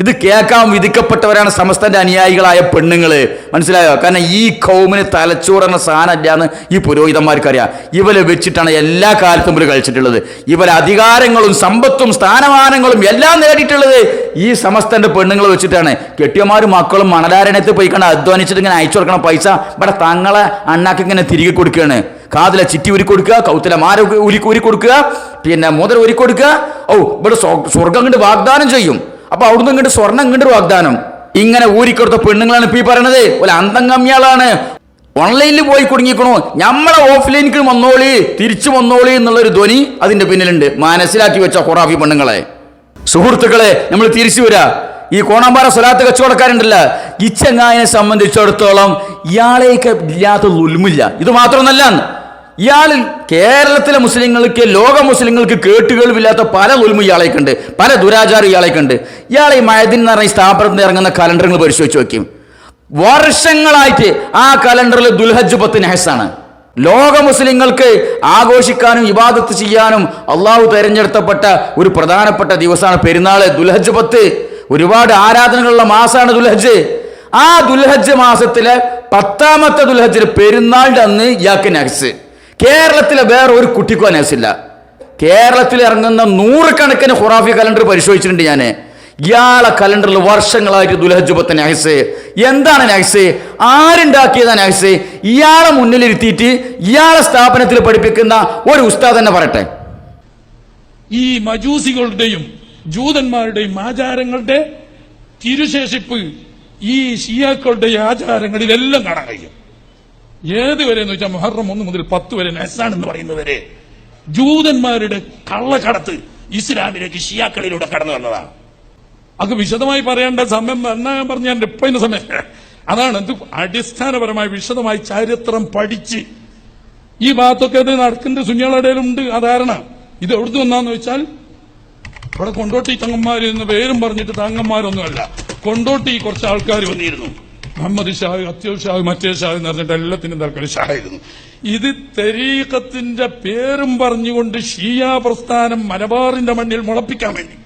ഇത് കേൾക്കാൻ വിധിക്കപ്പെട്ടവരാണ് സമസ്തന്റെ അനുയായികളായ പെണ്ണുങ്ങള്. മനസ്സിലായോ? കാരണം ഈ കൗമിന് തലച്ചോറെന്ന സാധനമില്ലാന്ന് ഈ പുരോഹിതന്മാർക്കറിയാം. ഇവരെ വെച്ചിട്ടാണ് എല്ലാ കാലത്തും ഇവർ കഴിച്ചിട്ടുള്ളത്. ഇവരെ അധികാരങ്ങളും സമ്പത്തും സ്ഥാനമാനങ്ങളും എല്ലാം നേടിയിട്ടുള്ളത് ഈ സമസ്തന്റെ പെണ്ണുങ്ങൾ വെച്ചിട്ടാണ്. കെട്ടിയമാരും മക്കളും മണലാരണത്ത് പോയി കണ്ട് അധ്വാനിച്ചിട്ട് ഇങ്ങനെ അയച്ചു കൊടുക്കണ പൈസ ഇവിടെ തങ്ങളെ അണ്ണാക്കി ഇങ്ങനെ തിരികെ കൊടുക്കുകയാണ്. കാതിലെ ചിറ്റി ഉരി കൊടുക്കുക, കൗത്തിലെ മാര ഉരി കൊടുക്കുക, പിന്നെ മുതൽ ഉരി കൊടുക്കുക. ഇവിടെ സ്വർഗം കണ്ട് വാഗ്ദാനം ചെയ്യും. അപ്പൊ അവിടുന്ന് ഇങ്ങോട്ട് സ്വർണ്ണം ഇങ്ങോട്ട് വാഗ്ദാനം. ഇങ്ങനെ ഊരിക്കൊടുത്ത പെണ്ണുങ്ങളാണ് ഇപ്പൊ ഈ പറയണത്. ഒരു അന്തംഗമ്യാളാണ്. ഓൺലൈനിൽ പോയി കുടുങ്ങിക്കണു. നമ്മളെ ഓഫ്ലൈനിൽ വന്നോളി, തിരിച്ചു വന്നോളി എന്നുള്ളൊരു ധ്വനി അതിന്റെ പിന്നിലുണ്ട്. മനസ്സിലാക്കി വെച്ച ഖുറാഫി പെണ്ണുങ്ങളെ. സുഹൃത്തുക്കളെ, നമ്മൾ തിരിച്ചു വരാ. ഈ കോണാമ്പാറ സ്വലാത്ത് കച്ചവടക്കാരുണ്ടല്ല, ഈ ചങ്ങായിനെ സംബന്ധിച്ചിടത്തോളം ഇയാളേക്ക് ഇല്ലാത്ത ദുൽമില്ല. ഇത് മാത്രമൊന്നല്ല, ഇയാൾ കേരളത്തിലെ മുസ്ലിങ്ങൾക്ക്, ലോക മുസ്ലിങ്ങൾക്ക് കേട്ടുകേൾവില്ലാത്ത പല ദുൽമും ഇയാളേക്കുണ്ട്, പല ദുരാചാരം ഇയാളേക്കുണ്ട്. ഇയാളെ ഈ മയദിൻ എന്ന് പറഞ്ഞ സ്ഥാപനത്തിൽ ഇറങ്ങുന്ന കലണ്ടറുകൾ പരിശോധിച്ച് നോക്കും. വർഷങ്ങളായിട്ട് ആ കലണ്ടറിൽ ദുൽഹജ്ജ് 10 നഹസാണ്. ലോക മുസ്ലിങ്ങൾക്ക് ആഘോഷിക്കാനും ഇബാദത്ത് ചെയ്യാനും അള്ളാഹു തെരഞ്ഞെടുത്തപ്പെട്ട ഒരു പ്രധാനപ്പെട്ട ദിവസമാണ് പെരുന്നാള്, ദുൽഹജ്ജ് 10. ഒരുപാട് ആരാധനകളുള്ള മാസമാണ് ദുൽഹജ്ജ്. ആ ദുൽഹജ്ജ് മാസത്തിലെ 10ാമത്തെ ദുൽഹജ്ജിന് പെരുന്നാളിന്റെ അന്ന് ഇയാൾക്ക് നഹസ്. കേരളത്തിലെ വേറെ ഒരു കുട്ടിക്കോ നഹസില്ല. കേരളത്തിൽ ഇറങ്ങുന്ന 100 കണക്കിന് ഖുറാഫി കലണ്ടർ പരിശോധിച്ചിട്ടുണ്ട് ഞാൻ. ഇയാളെ കലണ്ടറിൽ വർഷങ്ങളായിട്ട് ദുൽഹജ്ജ് 10 നഹസ്. എന്താണ് നഹസ്? ആരുണ്ടാക്കിയതാ നഹസ്? ഇയാളെ മുന്നിലിരുത്തിയിട്ട് ഇയാളെ സ്ഥാപനത്തിൽ പഠിപ്പിക്കുന്ന ഒരു ഉസ്താദ് തന്നെ പറയട്ടെ. ഈ മജൂസികളുടെയും ജൂതന്മാരുടെയും ആചാരങ്ങളുടെ തിരുശേഷിപ്പ് ഈ ഷിയാക്കളുടെ ആചാരങ്ങളിലെല്ലാം കാണാൻ കഴിയും. ഏതുവരെ എന്ന് വെച്ചാൽ മുഹറം 1 മുതൽ 10 വരെ നഹസാണെന്ന് പറയുന്നവരെ ജൂതന്മാരുടെ കള്ളക്കടത്ത് ഇസ്ലാമിലേക്ക് ഷിയാക്കളിലൂടെ കടന്നു വന്നതാണ്. അത് വിശദമായി പറയേണ്ട സമയം എന്നാ ഞാൻ പറഞ്ഞ എന്റെ ഇപ്പതിന്റെ സമയം അതാണ്. ഇത് അടിസ്ഥാനപരമായി വിശദമായി ചരിത്രം പഠിച്ച് ഈ ഭാഗത്തൊക്കെ ഇത് നടക്കുന്ന സുന്നികളുടെയിലുണ്ട് ആ ധാരണ. ഇത് എവിടുന്ന് വന്നാന്ന് വെച്ചാൽ ഇവിടെ കൊണ്ടോട്ടി തങ്ങന്മാർ എന്ന പേരും പറഞ്ഞിട്ട് തങ്ങന്മാരൊന്നുമല്ല, കൊണ്ടോട്ടി കുറച്ച് ആൾക്കാർ വന്നിരുന്നു. മുഹമ്മദ് ഷാഹ്, അത്യോൽ ഷാഹ്, മറ്റേ ഷാഹ് എന്ന് പറഞ്ഞിട്ട് എല്ലാത്തിനും തൽക്കാലം ഷാഹായിരുന്നു. ഇത് തരീഖത്തിന്റെ പേരും പറഞ്ഞുകൊണ്ട് ഷിയാ പ്രസ്ഥാനം മലബാറിന്റെ മണ്ണിൽ മുളപ്പിക്കാൻ വേണ്ടി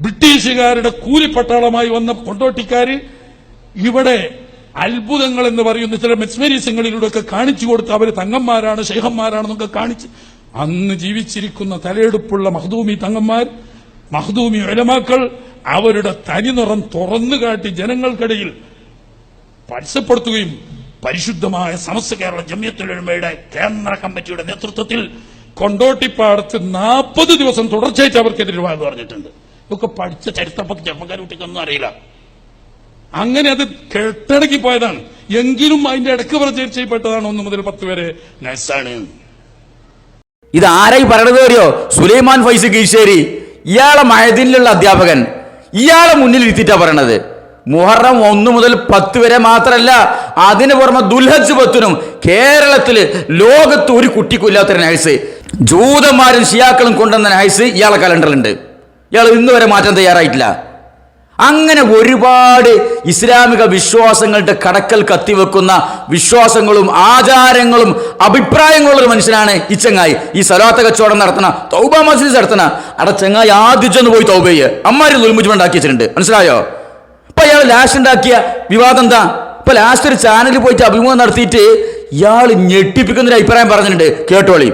ബ്രിട്ടീഷുകാരുടെ കൂലിപ്പട്ടാളമായി വന്ന കൊണ്ടോട്ടിക്കാര് ഇവിടെ അത്ഭുതങ്ങൾ എന്ന് പറയുന്ന ചില മെസ്മരീസങ്ങളിലൂടെയൊക്കെ കാണിച്ചു കൊടുത്ത് അവർ തങ്ങന്മാരാണ്, ശൈഖന്മാരാണെന്നൊക്കെ കാണിച്ച് അന്ന് ജീവിച്ചിരിക്കുന്ന തലയെടുപ്പുള്ള മഖ്ദൂമി തങ്ങന്മാർ, മഖ്ദൂമി ഉലമാക്കൾ അവരുടെ തനിനിറം തുറന്നു കാട്ടി ജനങ്ങൾക്കിടയിൽ പരസ്യപ്പെടുത്തുകയും പരിശുദ്ധമായ സമസ്ത കേരള ജമിയത്തുൽ ഉലമയുടെ കേന്ദ്ര കമ്മിറ്റിയുടെ നേതൃത്വത്തിൽ കൊണ്ടോട്ടിപ്പാടത്ത് 40 ദിവസം തുടർച്ചയായിട്ട് അവർക്കെതിരെ വാദം പറഞ്ഞിട്ടുണ്ട്. ഇതൊക്കെ പഠിച്ച ചരിത്രപ്പറ്റി ചെറുപ്പക്കാർ കുട്ടിക്കൊന്നും അറിയില്ല. അങ്ങനെ അത് കെട്ടടക്കി പോയതാണ്. എങ്കിലും അതിന്റെ ഇടക്ക് പ്രചരിച്ചപ്പെട്ടതാണ് 1 മുതൽ 10 വരെ നൈസാണ്. ഇത് ആരായി പറയണത് അറിയോ? സുലൈമാൻ ഫൈസ് കീശേരി, ഇയാളെ മഴദിനിലുള്ള അധ്യാപകൻ, ഇയാളെ മുന്നിൽ ഇരുത്തിയിട്ടാ പറയണത്. മുഹറം 1 മുതൽ 10 വരെ മാത്രമല്ല, അതിന് പുറമെ ദുൽഹജ്ജ് 10നും കേരളത്തില് ലോകത്ത് ഒരു കുട്ടിക്കില്ലാത്തൊരു നൈസ്, ജൂതന്മാരും ഷിയാക്കളും കൊണ്ടുവന്ന നൈസ് ഇയാളെ കലണ്ടറിലുണ്ട്. ഇയാൾ ഇന്ന് വരെ മാറ്റാൻ തയ്യാറായിട്ടില്ല. അങ്ങനെ ഒരുപാട് ഇസ്ലാമിക വിശ്വാസങ്ങളുടെ കടക്കൽ കത്തിവെക്കുന്ന വിശ്വാസങ്ങളും ആചാരങ്ങളും അഭിപ്രായങ്ങളുള്ള ഒരു മനുഷ്യനാണ് ഈ ചങ്ങായി. ഈ സലാത്ത് കച്ചവടം നടത്തണ, തൗബ മജ്ലിസ് നടത്തണ അവിടെ ചങ്ങായി ആദ്യം ചെന്ന് പോയി തൗബ ചെയ്യുക. അമ്മാര് ദുൽമുജ്ജുണ്ടാക്കി വെച്ചിട്ടുണ്ട്, മനസ്സിലായോ? ഇപ്പൊ ഇയാൾ ലാസ്റ്റ് ഉണ്ടാക്കിയ വിവാദം എന്താ? ഇപ്പൊ ലാസ്റ്റ് ഒരു ചാനലിൽ പോയിട്ട് അഭിമുഖം നടത്തിയിട്ട് ഇയാൾ ഞെട്ടിപ്പിക്കുന്നൊരു അഭിപ്രായം പറഞ്ഞിട്ടുണ്ട്, കേട്ടോളി.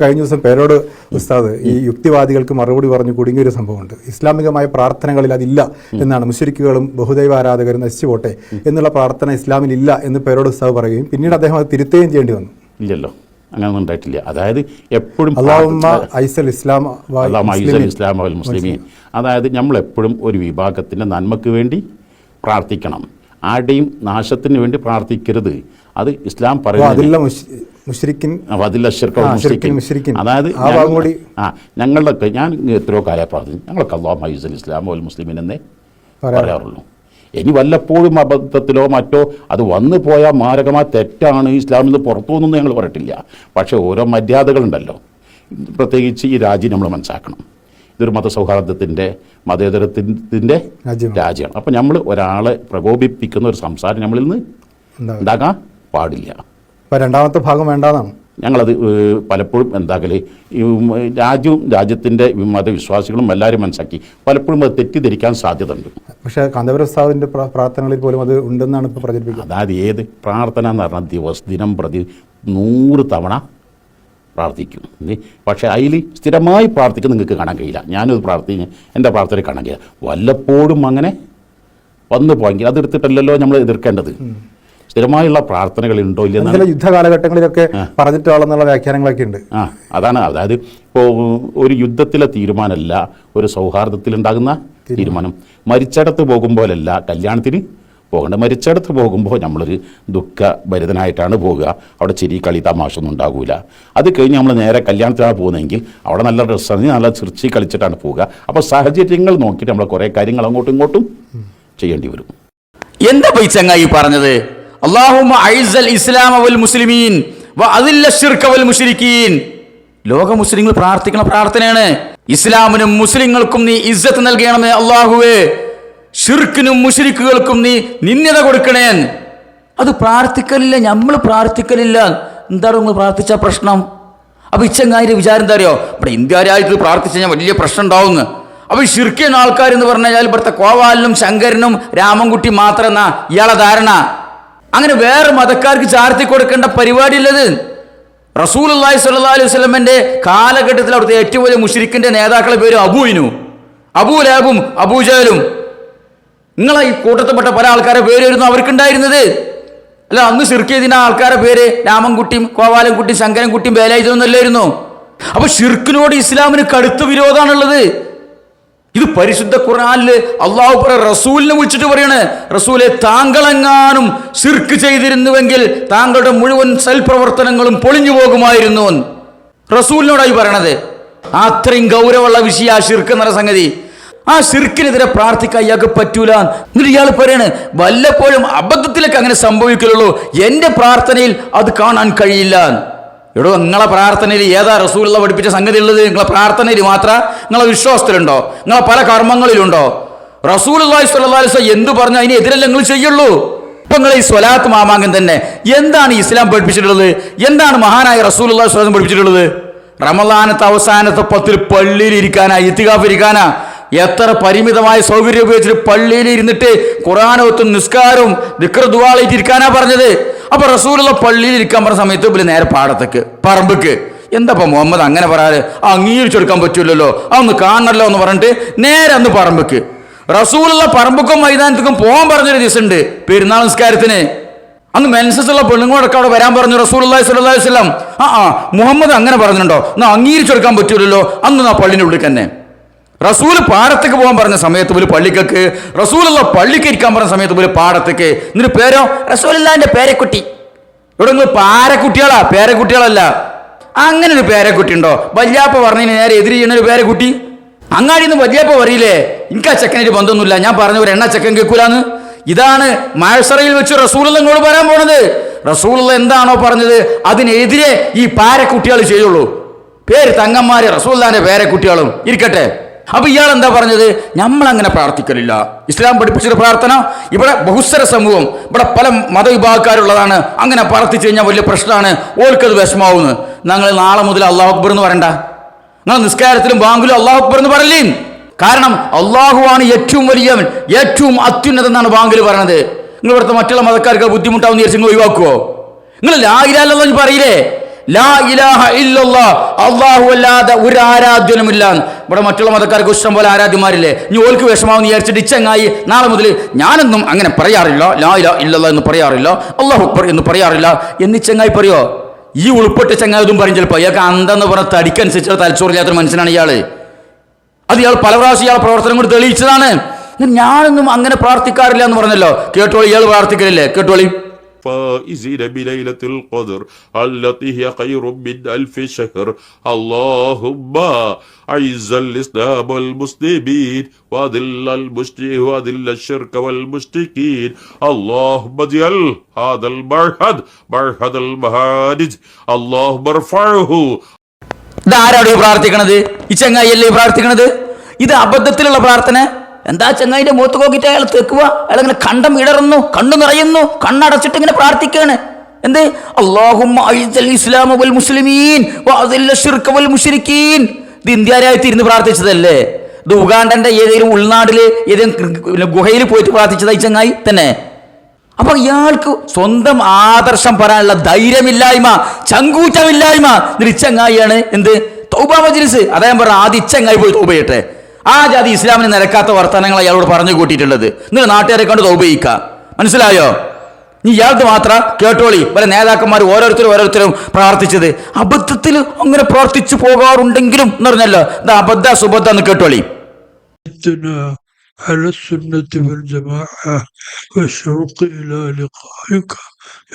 കഴിഞ്ഞ ദിവസം പേരോട് ഉസ്താദ് ഈ യുക്തിവാദികൾക്ക് മറുപടി പറഞ്ഞു കുടുങ്ങിയൊരു സംഭവമുണ്ട്. ഇസ്ലാമികമായ പ്രാർത്ഥനകളിൽ അതില്ല എന്നാണ്, മുശ്രിക്കുകളും ബഹുദൈവ ആരാധകരും നശിച്ചു പോട്ടെ എന്നുള്ള പ്രാർത്ഥന ഇസ്ലാമിൽ ഇല്ല എന്ന് പേരോട് ഉസ്താദ് പറയുകയും പിന്നീട് അദ്ദേഹം അത് തിരുത്തുകയും ചെയ്യേണ്ടി വന്നു. ഇല്ലല്ലോ, അങ്ങനെയൊന്നും ഉണ്ടായിട്ടില്ല. അതായത് എപ്പോഴും ഇസ്ലാം മുസ്ലിമീൻ, അതായത് നമ്മളെപ്പോഴും ഒരു വിഭാഗത്തിൻ്റെ നന്മയ്ക്ക് വേണ്ടി പ്രാർത്ഥിക്കണം, ആരുടെയും നാശത്തിന് വേണ്ടി പ്രാർത്ഥിക്കരുത്. അത് ഇസ്ലാം പറയുന്നത്. അതായത് ഞങ്ങളുടെ ഞാൻ എത്രയോ കാലം പ്രാർത്ഥിച്ചു, ഞങ്ങൾക്ക് അല്ലാഹു മൈസൽ ഇസ്ലാം വൽ മുസ്ലിമീൻ എന്നേ പറയാറുള്ളൂ. ഇനി വല്ലപ്പോഴും അബദ്ധത്തിലോ മറ്റോ അത് വന്നു പോയാൽ മാരകമായ തെറ്റാണ്, ഇസ്ലാമിൽ നിന്ന് പുറത്തു പോകുന്നൊന്നും ഞങ്ങൾ പറഞ്ഞിട്ടില്ല. പക്ഷേ ഓരോ മര്യാദകളുണ്ടല്ലോ, പ്രത്യേകിച്ച് ഈ രാജ്യം നമ്മൾ മനസ്സിലാക്കണം. ഇതൊരു മതസൗഹാർദ്ദത്തിൻ്റെ മതേതരത്തിൻ്റെ രാജ്യമാണ്. അപ്പം നമ്മൾ ഒരാളെ പ്രകോപിപ്പിക്കുന്ന ഒരു സംസാരം നമ്മളിൽ നിന്ന് ഉണ്ടാക്കാൻ പാടില്ല. രണ്ടാമത്തെ ഭാഗം വേണ്ടാന്നാണ് ഞങ്ങളത് പലപ്പോഴും എന്താക്കല്, ഈ രാജ്യവും രാജ്യത്തിൻ്റെ മതവിശ്വാസികളും എല്ലാവരും മനസ്സിലാക്കി പലപ്പോഴും അത് തെറ്റിദ്ധരിക്കാൻ സാധ്യത ഉണ്ട്. പക്ഷേ കാന്തപുരസ്താവിൻ്റെ പ്രാർത്ഥനകളിൽ പോലും അത് ഉണ്ടെന്നാണ് ഇപ്പോൾ പ്രചരിപ്പിക്കുന്നത്. അതായത് ഏത് പ്രാർത്ഥന എന്ന് പറഞ്ഞാൽ ദിനം പ്രതി 100 തവണ പ്രാർത്ഥിക്കും. പക്ഷേ അതിൽ സ്ഥിരമായി പ്രാർത്ഥിക്കാൻ നിങ്ങൾക്ക് കാണാൻ കഴിയില്ല. ഞാനത് എൻ്റെ പ്രാർത്ഥന കാണാൻ കഴിയില്ല. വല്ലപ്പോഴും അങ്ങനെ വന്നു പോയെങ്കിൽ അത് എടുത്തിട്ടല്ലല്ലോ നമ്മൾ എതിർക്കേണ്ടത്. സ്ഥിരമായുള്ള പ്രാർത്ഥനകളുണ്ടോ ഇല്ലെന്നാണ് യുദ്ധകാലഘട്ടങ്ങളിലൊക്കെ പറഞ്ഞിട്ടുള്ള വ്യാഖ്യാനങ്ങളൊക്കെ ഉണ്ട്. അതാണ്. അതായത് ഇപ്പോൾ ഒരു യുദ്ധത്തിലെ തീരുമാനമല്ല ഒരു സൗഹാർദ്ദത്തിലുണ്ടാകുന്ന തീരുമാനം. മരിച്ചിടത്ത് പോകുമ്പോഴല്ല കല്യാണത്തിന് പോകേണ്ട. മരിച്ചിടത്ത് പോകുമ്പോൾ നമ്മളൊരു ദുഃഖഭരിതനായിട്ടാണ് പോകുക. അവിടെ ചിരി കളി തമാശൊന്നും ഉണ്ടാകില്ല. അത് കഴിഞ്ഞ് നമ്മൾ നേരെ കല്യാണത്തിനാണ് പോകുന്നതെങ്കിൽ അവിടെ നല്ല ഡ്രസ്സാണ്, നല്ല ചിരിച്ച് കളിച്ചിട്ടാണ് പോവുക. അപ്പോൾ സാഹചര്യങ്ങൾ നോക്കിയിട്ട് നമ്മൾ കുറേ കാര്യങ്ങൾ അങ്ങോട്ടും ഇങ്ങോട്ടും ചെയ്യേണ്ടി വരും. എന്താ ഈ ചങ്ങായി പറഞ്ഞത്? അല്ലാഹുമ്മ അഇസ്സൽ ഇസ്ലാമ വൽ മുസ്ലിമീൻ വഅദില്ല ശിർക വൽ മുശ്രിക്കീൻ. ലോക മുസ്ലിങ്ങൾ പ്രാർത്ഥിക്കുന്ന പ്രാർത്ഥനയാണ്. ഇസ്ലാമിനും മുസ്ലിങ്ങൾക്കും നീ ഇസ്സത്ത് നൽകണമേ അല്ലാഹുവേ, ശിർക്കിനും മുശ്രിക്കുകൾക്കും നീ നിന്ദത കൊടുക്കണേ. അത് പ്രാർത്ഥിക്കലില്ല, നമ്മൾ പ്രാർത്ഥിക്കലില്ല. എന്താണ് നിങ്ങൾ പ്രാർത്ഥിച്ച പ്രശ്നം? അപ്പൊ ഈ ചങ്ങായിന്റെ വിചാരം എന്താ അറിയോ? ഇവിടെ ഇന്ത്യ രാജ്യത്ത് പ്രാർത്ഥിച്ചു കഴിഞ്ഞാൽ വലിയ പ്രശ്നം ഉണ്ടാവുന്നു. അപ്പൊ ഈ ശിർക്കിന് ആൾക്കാരെന്ന് പറഞ്ഞു കഴിഞ്ഞാൽ ഇവിടുത്തെ കോവാലിനും ശങ്കരനും രാമൻകുട്ടി മാത്രമെന്നാ ഇയാളെ ധാരണ. അങ്ങനെ വേറെ മതക്കാർക്ക് ചാർത്തി കൊടുക്കേണ്ട പരിപാടിയുള്ളത്. റസൂലുള്ളാഹി സ്വല്ലല്ലാഹു അലൈഹി വസല്ലമയുടെ കാലഘട്ടത്തിൽ അവിടുത്തെ ഏറ്റവും വലിയ മുശ്രിക്കിന്റെ നേതാക്കളുടെ പേര് അബൂനു, അബൂ ലഹബും അബൂജഹലും. നിങ്ങളെ ഈ കൂട്ടത്തിൽപ്പെട്ട പല ആൾക്കാരുടെ പേരായിരുന്നു അവർക്കുണ്ടായിരുന്നത്. അല്ല, അന്ന് ശിർക്ക് ചെയ്തിരുന്ന ആൾക്കാരുടെ പേര് രാമൻകുട്ടിയും കോവാലൻകുട്ടിയും ശങ്കരൻകുട്ടിയും വേലായുധമൊന്നുമല്ലായിരുന്നു. അപ്പൊ ശിർക്കിനോട് ഇസ്ലാമിന് കടുത്ത വിരോധമാണുള്ളത്. ഇത് പരിശുദ്ധ ഖുർആനിൽ അള്ളാഹു റസൂലിനെ വിളിച്ചിട്ട് പറയാണ്, റസൂലെ താങ്കളെങ്ങാനും ശിർക്ക് ചെയ്തിരുന്നുവെങ്കിൽ താങ്കളുടെ മുഴുവൻ സൽപ്രവർത്തനങ്ങളും പൊളിഞ്ഞു പോകുമായിരുന്നു. റസൂലിനോടായി പറയണത്. അത്രയും ഗൗരവമുള്ള വിഷയ ആ ശിർക്ക് എന്ന സംഗതി. ആ ശിർക്കിനെതിരെ പ്രാർത്ഥിക്കാൻ ഇയാൾക്ക് പറ്റൂല. എന്നിട്ട് ഇയാൾ പറയാണ് വല്ലപ്പോഴും അബദ്ധത്തിലൊക്കെ അങ്ങനെ സംഭവിക്കുള്ളൂ, എന്റെ പ്രാർത്ഥനയിൽ അത് കാണാൻ കഴിയില്ല. എടോ, നിങ്ങളെ പ്രാർത്ഥനയിൽ ഏതാ റസൂലുള്ള പഠിപ്പിച്ച സംഗതി ഉള്ളത്? നിങ്ങളെ പ്രാർത്ഥനയിൽ മാത്രം? നിങ്ങളെ വിശ്വാസത്തിലുണ്ടോ? നിങ്ങളെ പല കർമ്മങ്ങളിലുണ്ടോ? റസൂലുള്ളാഹി സ്വല്ലല്ലാഹു അലൈഹി വസല്ലം എന്ത് പറഞ്ഞു അതിനെതിരല്ല നിങ്ങൾ ചെയ്യുള്ളൂ. ഇപ്പൊ നിങ്ങൾ ഈ സ്വലാത്ത് മാമാങ്കം തന്നെ എന്താണ് ഇസ്ലാം പഠിപ്പിച്ചിട്ടുള്ളത്? എന്താണ് മഹാനായ റസൂലുള്ളാഹി സ്വല്ലല്ലാഹു അലൈഹി വസല്ലം പഠിപ്പിച്ചിട്ടുള്ളത്? റമളാനത്തെ അവസാനത്തെ 10 പള്ളിയിൽ ഇരിക്കാനാ, ഇത്തികാഫ് ഇരിക്കാനാ. എത്ര പരിമിതമായ സൗകര്യം ഉപയോഗിച്ചിട്ട് പള്ളിയിൽ ഇരുന്നിട്ട് ഖുർആനോത്തും നിസ്കാരവും ദിക്ർ ദുആയിട്ട് ഇരിക്കാനാ പറഞ്ഞത്. അപ്പൊ റസൂലുള്ള പള്ളിയിൽ ഇരിക്കാൻ പറഞ്ഞ സമയത്ത് പിന്നെ നേരെ പാടത്തേക്ക് പറമ്പക്ക്. എന്താ മുഹമ്മദ് അങ്ങനെ പറയാറ്? അംഗീകരിച്ചെടുക്കാൻ പറ്റൂലല്ലോ, അതൊന്ന് കാണണല്ലോ എന്ന് പറഞ്ഞിട്ട് നേരെ അന്ന് പറമ്പക്ക്. റസൂലുള്ള പറമ്പക്കും മൈതാനത്തേക്കും പോകാൻ പറഞ്ഞൊരു ദിവസം ഉണ്ട് പെരുന്നാൾ നിസ്കാരത്തിന്. അന്ന് മെൻസസുള്ള പെണ്ണുങ്ങളൊക്കെ അവിടെ വരാൻ പറഞ്ഞു റസൂലുള്ളാഹി സ്വല്ലല്ലാഹു അലൈഹി വസല്ലം. മുഹമ്മദ് അങ്ങനെ പറഞ്ഞിട്ടുണ്ടോ? എന്നാ അംഗീകരിച്ചെടുക്കാൻ പറ്റൂലല്ലോ, അന്ന് ആ പള്ളിൻ്റെ ഉള്ളിൽ തന്നെ. റസൂൽ പാടത്തേക്ക് പോകാൻ പറഞ്ഞ സമയത്ത് പോലും പള്ളിക്കൊക്കെ, റസൂലുള്ള പള്ളിക്ക് ഇരിക്കാൻ പറഞ്ഞ സമയത്ത് പോലും പാടത്തേക്ക്. എന്നിട്ട് പേരോ റസൂലുള്ളാഹിന്റെ പേരക്കുട്ടി. ഇവിടെ നിങ്ങൾ പാരക്കുട്ടികളാ, പേരക്കുട്ടികളല്ല. അങ്ങനെ ഒരു പേരക്കുട്ടി ഉണ്ടോ? വല്യാപ്പ പറഞ്ഞതിന് നേരെ എതിര് ചെയ്യുന്ന ഒരു പേരക്കുട്ടി. അങ്ങാടിന്ന് വല്യാപ്പ പറയില്ലേ എനിക്ക് ആ ചെക്കനായിട്ട് ബന്ധമൊന്നുമില്ല, ഞാൻ പറഞ്ഞ ഒരു എണ്ണ ചെക്കൻ കേൾക്കൂലാന്ന്. ഇതാണ് മഅ്ശറയിൽ വെച്ച് റസൂലുള്ള ഇങ്ങോട്ട് പറയാൻ പോണത്. റസൂലുള്ള എന്താണോ പറഞ്ഞത് അതിനെതിരെ ഈ പാരക്കുട്ടികൾ ചെയ്യുള്ളൂ. പേര് തങ്ങന്മാര് റസൂലുള്ളാഹിന്റെ പേരക്കുട്ടികളും ഇരിക്കട്ടെ. അപ്പൊ ഇയാൾ എന്താ പറഞ്ഞത്? നമ്മളങ്ങനെ പ്രാർത്ഥിക്കലില്ല. ഇസ്ലാം പഠിപ്പിച്ചൊരു പ്രാർത്ഥന. ഇവിടെ ബഹുസ്വര സമൂഹം, ഇവിടെ പല മതവിഭാഗക്കാരുള്ളതാണ്. അങ്ങനെ പ്രാർത്ഥിച്ചു കഴിഞ്ഞാൽ വലിയ പ്രശ്നമാണ്, ഓൾക്കത് വിഷമാവുന്നു. ഞങ്ങൾ നാളെ മുതൽ അല്ലാഹു അക്ബർ എന്ന് പറയണ്ട. നിങ്ങൾ നിസ്കാരത്തിലും ബാങ്കിലും അല്ലാഹു അക്ബർ എന്ന് പറയല്ലേ. കാരണം അള്ളാഹുവാണ് ഏറ്റവും വലിയവൻ, ഏറ്റവും അത്യുന്നതൻ എന്നാണ് ബാങ്കിൽ പറയണത്. നിങ്ങൾ ഇവിടുത്തെ മറ്റുള്ള മതക്കാർക്ക് ബുദ്ധിമുട്ടാവും വിചാരിച്ച് നിങ്ങൾ ഒഴിവാക്കുവോ? നിങ്ങൾ ലാ ഇലാഹ ഇല്ലല്ലാഹ് പറയില്ലേ? ലാ ഇലാഹ ഇല്ലല്ലാഹ്, അല്ലാഹു അല്ലാതെ ഒരു ആരാധ്യനുമില്ല. ഇവിടെ മറ്റുള്ള മതക്കാർക്ക് ഇഷ്ടം പോലെ ആരാധ്യന്മാരില്ലേ? ഇനി ഓൾക്ക് വിഷമാവെന്ന് വിചാരിച്ചിട്ട് ഇച്ചങ്ങായി നാളെ മുതൽ ഞാനൊന്നും അങ്ങനെ പറയാറില്ല, ലാ ഇലാഹ ഇല്ലല്ലാഹ് എന്ന് പറയാറില്ല, അല്ലാഹു അക്ബർ എന്ന് പറയാറില്ല എന്ന് ചെങ്ങായി പറയോ? ഈ ഉൾപ്പെട്ട് ചങ്ങായതും പറയും ചിലപ്പോൾ. ഇയാൾക്ക് അന്തെന്ന് പറഞ്ഞ തടിക്കനുസരിച്ചുള്ള തലച്ചോറില്ലാത്തൊരു മനുഷ്യനാണ് ഇയാള്. അത് ഇയാൾ പല പ്രാവശ്യം ഇയാൾ പ്രവർത്തനം കൊണ്ട് തെളിയിച്ചതാണ്. ഞാനൊന്നും അങ്ങനെ പ്രാർത്ഥിക്കാറില്ല എന്ന് പറഞ്ഞല്ലോ. കേട്ടോളി, ഇയാൾ പ്രാർത്ഥിക്കലില്ലേ? കേട്ടോളി. فائزين بليلة القدر التي هي خير من 1000 شهر. اللهم أعز الإسلام والمسلمين وأذل الشرك والمشركين. اللهم اجعل هذا المعهد معهد المهاجر. اللهم ارفعه. ഇതാരാണ് പ്രാർത്ഥിക്കണത്? ഈ ചങ്ങായിയല്ലേ പ്രാർത്ഥിക്കണത്? ഇത് അബദ്ധത്തിലുള്ള പ്രാർത്ഥന. എന്താ ചങ്ങായിന്റെ മുഖത്ത് നോക്കിയിട്ട് അയാൾ തെക്കുക, അയാൾ ഇങ്ങനെ കണ്ടം ഇടറുന്നു, കണ്ണു നിറയുന്നു, കണ്ണടച്ചിട്ട് ഇങ്ങനെ പ്രാർത്ഥിക്കുകയാണ്. എന്ത്? അല്ലാഹുമ്മ അഇസ്സൽ ഇസ്ലാമ വൽ മുസ്ലിമീൻ വഅദില്ല ശിർക വൽ മുശ്രിക്കീൻ. ഇത് ഇന്ത്യ രാജ്യത്ത് ഇരുന്ന് പ്രാർത്ഥിച്ചതല്ലേ? ഇത് ഉഗാണ്ടന്റെ ഏതെങ്കിലും ഉൾനാട്ടില് ഏതെങ്കിലും ഗുഹയിൽ പോയിട്ട് പ്രാർത്ഥിച്ചതായി ചങ്ങായി തന്നെ. അപ്പൊ ഇയാൾക്ക് സ്വന്തം ആദർശം പറയാനുള്ള ധൈര്യമില്ലായ്മ, ചങ്കൂറ്റമില്ലായ്മ. ചങ്ങായിയാണ് എന്ത്? തൗബ മജ്ലിസ്. അതായത് പറഞ്ഞ ആദ്യം ഇച്ചങ്ങായി പോയി തൗബ ചെയ്യട്ടെ. ആ ജാതി ഇസ്ലാമിന് നിരക്കാത്ത വർത്തമാനങ്ങൾ അയാളോട് പറഞ്ഞു കൂട്ടിയിട്ടുള്ളത്. നിങ്ങൾ നാട്ടുകാരെ കണ്ട് തൗബ ചെയ്യിക്ക. മനസ്സിലായോ? നീ ഇയാൾക്ക് മാത്രം കേട്ടോളി. പല നേതാക്കന്മാർ ഓരോരുത്തരും പ്രാർത്ഥിച്ചത് അബദ്ധത്തിൽ അങ്ങനെ പ്രാർത്ഥിച്ചു പോകാറുണ്ടെങ്കിലും എന്ന് പറഞ്ഞല്ലോ. ഇത് അബദ്ധ സുബദ്ധ എന്ന് കേട്ടോളി. على السنة والجماعة والشوق إلى لقائك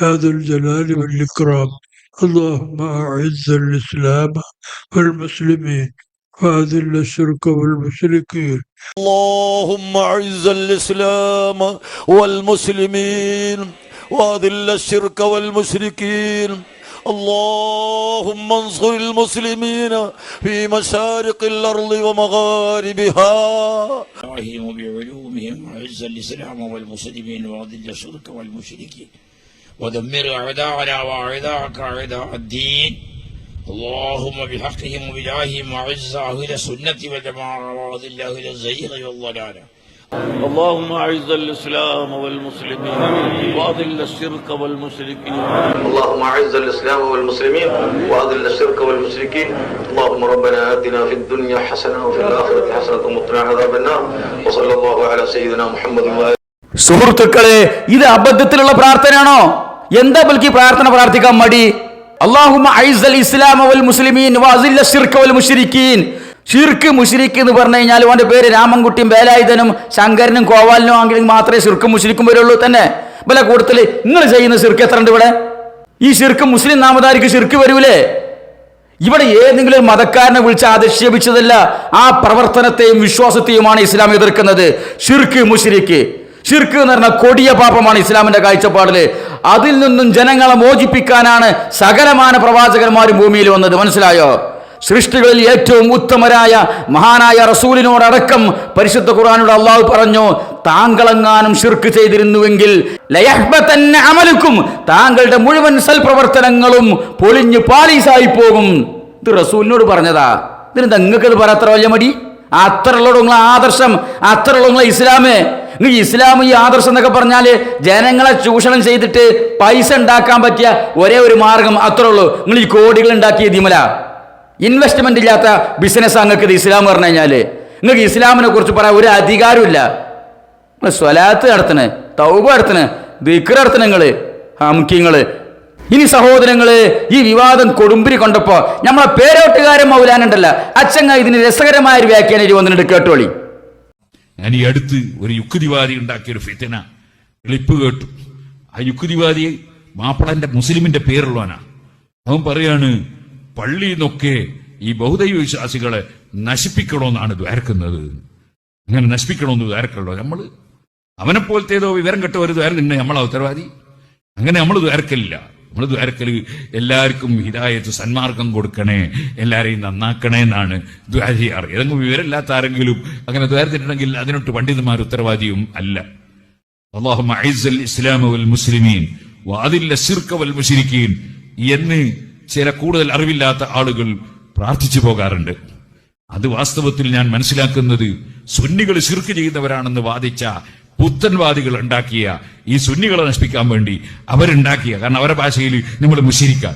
يا ذا الجلال والإكرام. اللهم أعز الإسلام والمسلمين وأذل الشرك والمشركين. اللهم أعز الإسلام والمسلمين وأذل الشرك والمشركين. اللهم انصر المسلمين في مشارق الأرض ومغاربها. بعلومهم وعز الإسلام والمسلمين وأذل الشرك والمشركين ودمر أعداءنا وأعداءك أعداء الدين. اللهم بحقهم وبجاههم وعز أهل السنة والجماعة وأذل أهل الزيغ والضلالة. اللهم أعز الإسلام والمسلمين وأذل الشرك والمشركين. اللهم أعز الإسلام والمسلمين وأذل الشرك والمشركين. اللهم ربنا آتنا في الدنيا حسنة وفي الآخرة حسنة وقنا عذاب النار. وصلى الله على سيدنا محمد وآله. സുഹൃത്തുക്കളെ, ഇത് അബദ്ധത്തിലുള്ള പ്രാർത്ഥനയാണോ? എന്താ ബൽക്കി പ്രാർത്ഥന പ്രാർത്ഥിക്കാൻ മടി? അല്ലാഹുമ്മ അഇസ്സൽ ഇസ്ലാമ വൽ മുസ്ലിമീൻ വഅസില്ല ശിർക വൽ മുശ്രിക്കീൻ. ഷിർക്ക് മുശ്രിക്ക് എന്ന് പറഞ്ഞു കഴിഞ്ഞാൽ അവന്റെ പേര് രാമൻകുട്ടിയും വേലായുധനും ശങ്കരനും കോവാലിനും ആണെങ്കിലും മാത്രമേ ഷിർക്കും മുശ്രിക്കും വരുള്ളൂ തന്നെ. ബല കൂട്ടത്തിൽ നിങ്ങൾ ചെയ്യുന്ന ഷിർക്ക് എത്ര ഉണ്ട് ഇവിടെ? ഈ ഷിർക്ക് മുസ്ലിം നാമധാരിക്ക് ഷിർക്ക് വരൂലേ? ഇവിടെ ഏതെങ്കിലും മതക്കാരനെ വിളിച്ച് അധിക്ഷേപിച്ചതല്ല, ആ പ്രവർത്തനത്തെയും വിശ്വാസത്തെയുമാണ് ഇസ്ലാം എതിർക്കുന്നത്. ഷിർക്ക് മുശ്രിക്ക്, ഷിർക്ക് എന്ന് പറഞ്ഞാൽ കൊടിയ പാപമാണ് ഇസ്ലാമിന്റെ കാഴ്ചപ്പാടില്. അതിൽ നിന്നും ജനങ്ങളെ മോചിപ്പിക്കാനാണ് സകലമാന പ്രവാചകന്മാരും ഭൂമിയിൽ വന്നത്. മനസ്സിലായോ? സൃഷ്ടികളിൽ ഏറ്റവും ഉത്തമരായ മഹാനായ റസൂലിനോടടക്കം പരിശുദ്ധ ഖുർആനിലൂടെ അള്ളാഹു പറഞ്ഞു, താങ്കളെങ്ങാനും ഷിർക്ക് ചെയ്തിരുന്നുവെങ്കിൽ ലയഹ്ബതന്ന അമലുക്കും, താങ്കളുടെ മുഴുവൻ സൽപ്രവർത്തനങ്ങളും പൊളിഞ്ഞു പാളീസായി പോകും. ഇത് റസൂലിനോട് പറഞ്ഞതാ. ഇതിന് നിങ്ങൾക്കത് പറയാൻ അത്ര വലിയ മടി? അത്രയുള്ള നിങ്ങളെ ആദർശം, അത്രയുള്ള നിങ്ങളെ ഇസ്ലാമ്. നിങ്ങൾ ഇസ്ലാം ഈ ആദർശം എന്നൊക്കെ പറഞ്ഞാല് ജനങ്ങളെ ചൂഷണം ചെയ്തിട്ട് പൈസ ഉണ്ടാക്കാൻ പറ്റിയ ഒരേ ഒരു മാർഗം അത്രേ ഉള്ളൂ. നിങ്ങൾ ഈ കോടികൾ ഉണ്ടാക്കിയ ദിമല ഇൻവെസ്റ്റ്മെന്റ് ഇല്ലാത്ത ബിസിനസ് അങ്ങക്ക് ഇത് ഇസ്ലാം പറഞ്ഞു കഴിഞ്ഞാല് നിങ്ങൾക്ക് ഇസ്ലാമിനെ കുറിച്ച് പറയാൻ ഒരു അധികാരമില്ല. നിങ്ങൾ സ്വലാത്ത് നടത്തണേ, തൗബ നടത്തണേ, ദിക്ർ നടത്തണേ, നിങ്ങള് മുഖ്യങ്ങള് ഇനി സഹോദരങ്ങള്, ഈ വിവാദം കൊടുമ്പിരി കൊണ്ടപ്പോ നമ്മളെ പേരോട്ടുകാരൻ മൗലാനുണ്ടല്ലോ, അച്ചങ്ങ ഇതിന് രസകരമായ ഒരു വ്യാഖ്യാനം വന്നിട്ട് കേട്ടോളി. ഞാൻ ഈ അടുത്ത് ഒരു യുക്തിവാദി ഉണ്ടാക്കിയൊരു ഫിത്തന ക്ലിപ്പ് കേട്ടു. ആ യുക്തിവാദി മാപ്പിളന്റെ മുസ്ലിമിന്റെ പേരുള്ളവനാ. അവൻ പറയാണ്, പള്ളിയിൽ നിന്നൊക്കെ ഈ ബഹുദൈവ വിശ്വാസികളെ നശിപ്പിക്കണമെന്നാണ് ദ്വാരക്കുന്നത്. അങ്ങനെ നശിപ്പിക്കണമെന്ന് ദ്വാരക്കുള്ളൂ. നമ്മള് അവനെപ്പോലത്തേതോ വിവരം കെട്ട ഒരു ദ്വാരം തന്നെ നമ്മളാ ഉത്തരവാദി. അങ്ങനെ നമ്മൾ ദ്വാരക്കലില്ല. നമ്മൾ ദ്വാരക്കല് എല്ലാവർക്കും ഹിദായത്ത്, സന്മാർഗം കൊടുക്കണേ, എല്ലാരെയും നന്നാക്കണേ എന്നാണ് ദ്വാര ചെയ്യാറ്. ഏതെങ്കിലും വിവരമില്ലാത്ത ആരെങ്കിലും അങ്ങനെ ദ്വാരത്തിട്ടുണ്ടെങ്കിൽ അതിനൊട്ട് പണ്ഡിതന്മാർ ഉത്തരവാദിയും അല്ല. അല്ലാഹുമ്മ അഇസ്സൽ ഇസ്ലാമ വൽ മുസ്ലിമീൻ വഅദില്ല ശിർക വൽ മുശ്രിക്കീൻ എന്ന് ചില കൂടുതൽ അറിവില്ലാത്ത ആളുകൾ പ്രാർത്ഥിച്ചു പോകാറുണ്ട്. അത് വാസ്തവത്തിൽ ഞാൻ മനസ്സിലാക്കുന്നത് സുന്നികൾ ശിർക്ക് ചെയ്യുന്നവരാണെന്ന് വാദിച്ച പുത്തൻവാദികൾ ഉണ്ടാക്കിയ ഈ സുന്നികളെ നശിപ്പിക്കാൻ വേണ്ടി അവരുണ്ടാക്കിയ, കാരണം അവരുടെ ഭാഷയിൽ നമ്മൾ മുശ്രിക്കാൻ,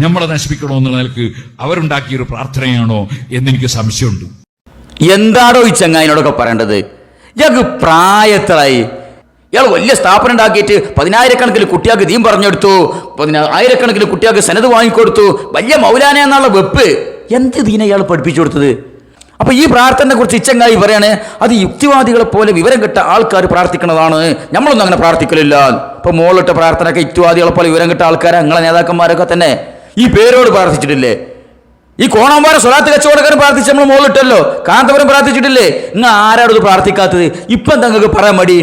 നമ്മളെ നശിപ്പിക്കണമെന്നുള്ള നിലക്ക് അവരുണ്ടാക്കിയൊരു പ്രാർത്ഥനയാണോ എന്നെനിക്ക് സംശയമുണ്ട്. എന്താണോ ഈ ചങ്ങായിനോടൊക്കെ പറയേണ്ടത്? ഇയാൾക്ക് പ്രായത്തിലായി, ഇയാൾ വലിയ സ്ഥാപനം ഉണ്ടാക്കിയിട്ട് 10,000-കണക്കിന് കുട്ടികൾക്ക് ദീൻ പറഞ്ഞെടുത്തു, 10,000-കണക്കിന് കുട്ടികൾക്ക് സനത് വാങ്ങിക്കൊടുത്തു, വലിയ മൗലാന എന്നുള്ള വെപ്പ്. എന്ത് ദീന ഇയാൾ പഠിപ്പിച്ചു കൊടുത്തത്? അപ്പൊ ഈ പ്രാർത്ഥനയെ കുറിച്ച് ഇച്ചങ്ങായി പറയാണ്, അത് യുക്തിവാദികളെ പോലെ വിവരം കിട്ട ആൾക്കാർ പ്രാർത്ഥിക്കുന്നതാണ്, നമ്മളൊന്നും അങ്ങനെ പ്രാർത്ഥിക്കലില്ല. ഇപ്പൊ മോളിട്ട പ്രാർത്ഥനയൊക്കെ യുക്തിവാദികളെ പോലെ വിവരം കിട്ട ആൾക്കാരെ, നിങ്ങളെ നേതാക്കന്മാരൊക്കെ തന്നെ ഈ പേരോട് പ്രാർത്ഥിച്ചിട്ടില്ലേ? ഈ കോണാമ്പാറ സ്വലാത്ത് കച്ചവടക്കാരൻ പ്രാർത്ഥിച്ച് നമ്മൾ മോളിട്ടല്ലോ, കാന്തപുരം പ്രാർത്ഥിച്ചിട്ടില്ലേ? നിങ്ങൾ ആരാടത് പ്രാർത്ഥിക്കാത്തത്? ഇപ്പൊ എന്താ നിങ്ങൾക്ക് പറയാൻ മടി?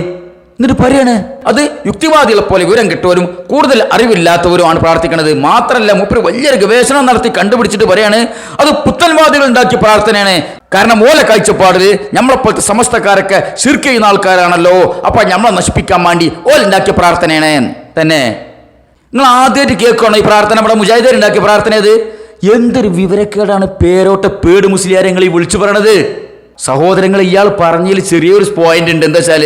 എന്നിട്ട് പറയാണ് അത് യുക്തിവാദികളെ പോലെ വിവരം കിട്ടുവരും കൂടുതൽ അറിവില്ലാത്തവരുമാണ് പ്രാർത്ഥിക്കുന്നത്. മാത്രമല്ല, മൂപ്പര് വലിയൊരു ഗവേഷണം നടത്തി കണ്ടുപിടിച്ചിട്ട് പറയാണ് അത് പുത്തൻവാദികൾ ഉണ്ടാക്കിയ പ്രാർത്ഥനയാണ്. കാരണം ഓല കാഴ്ചപ്പാടില് നമ്മളെപ്പോലത്തെ സമസ്തക്കാരൊക്കെ ശിർക്ക് ചെയ്യുന്ന ആൾക്കാരാണല്ലോ, അപ്പൊ നമ്മളെ നശിപ്പിക്കാൻ വേണ്ടി ഓല ഉണ്ടാക്കിയ പ്രാർത്ഥനയാണ് തന്നെ. നിങ്ങൾ ആദ്യമായിട്ട് കേൾക്കണോ ഈ പ്രാർത്ഥന? നമ്മുടെ മുജാഹിദീൻ ഉണ്ടാക്കിയ പ്രാർത്ഥന ഇത്. എന്തൊരു വിവരക്കേടാണ് പേരോട്ട പേട് മുസ്ലിയാരെ നിങ്ങൾ ഈ വിളിച്ചു പറയണത്. സഹോദരങ്ങൾ, ഇയാൾ പറഞ്ഞതിൽ ചെറിയൊരു പോയിന്റ് ഉണ്ട്. എന്താ വെച്ചാൽ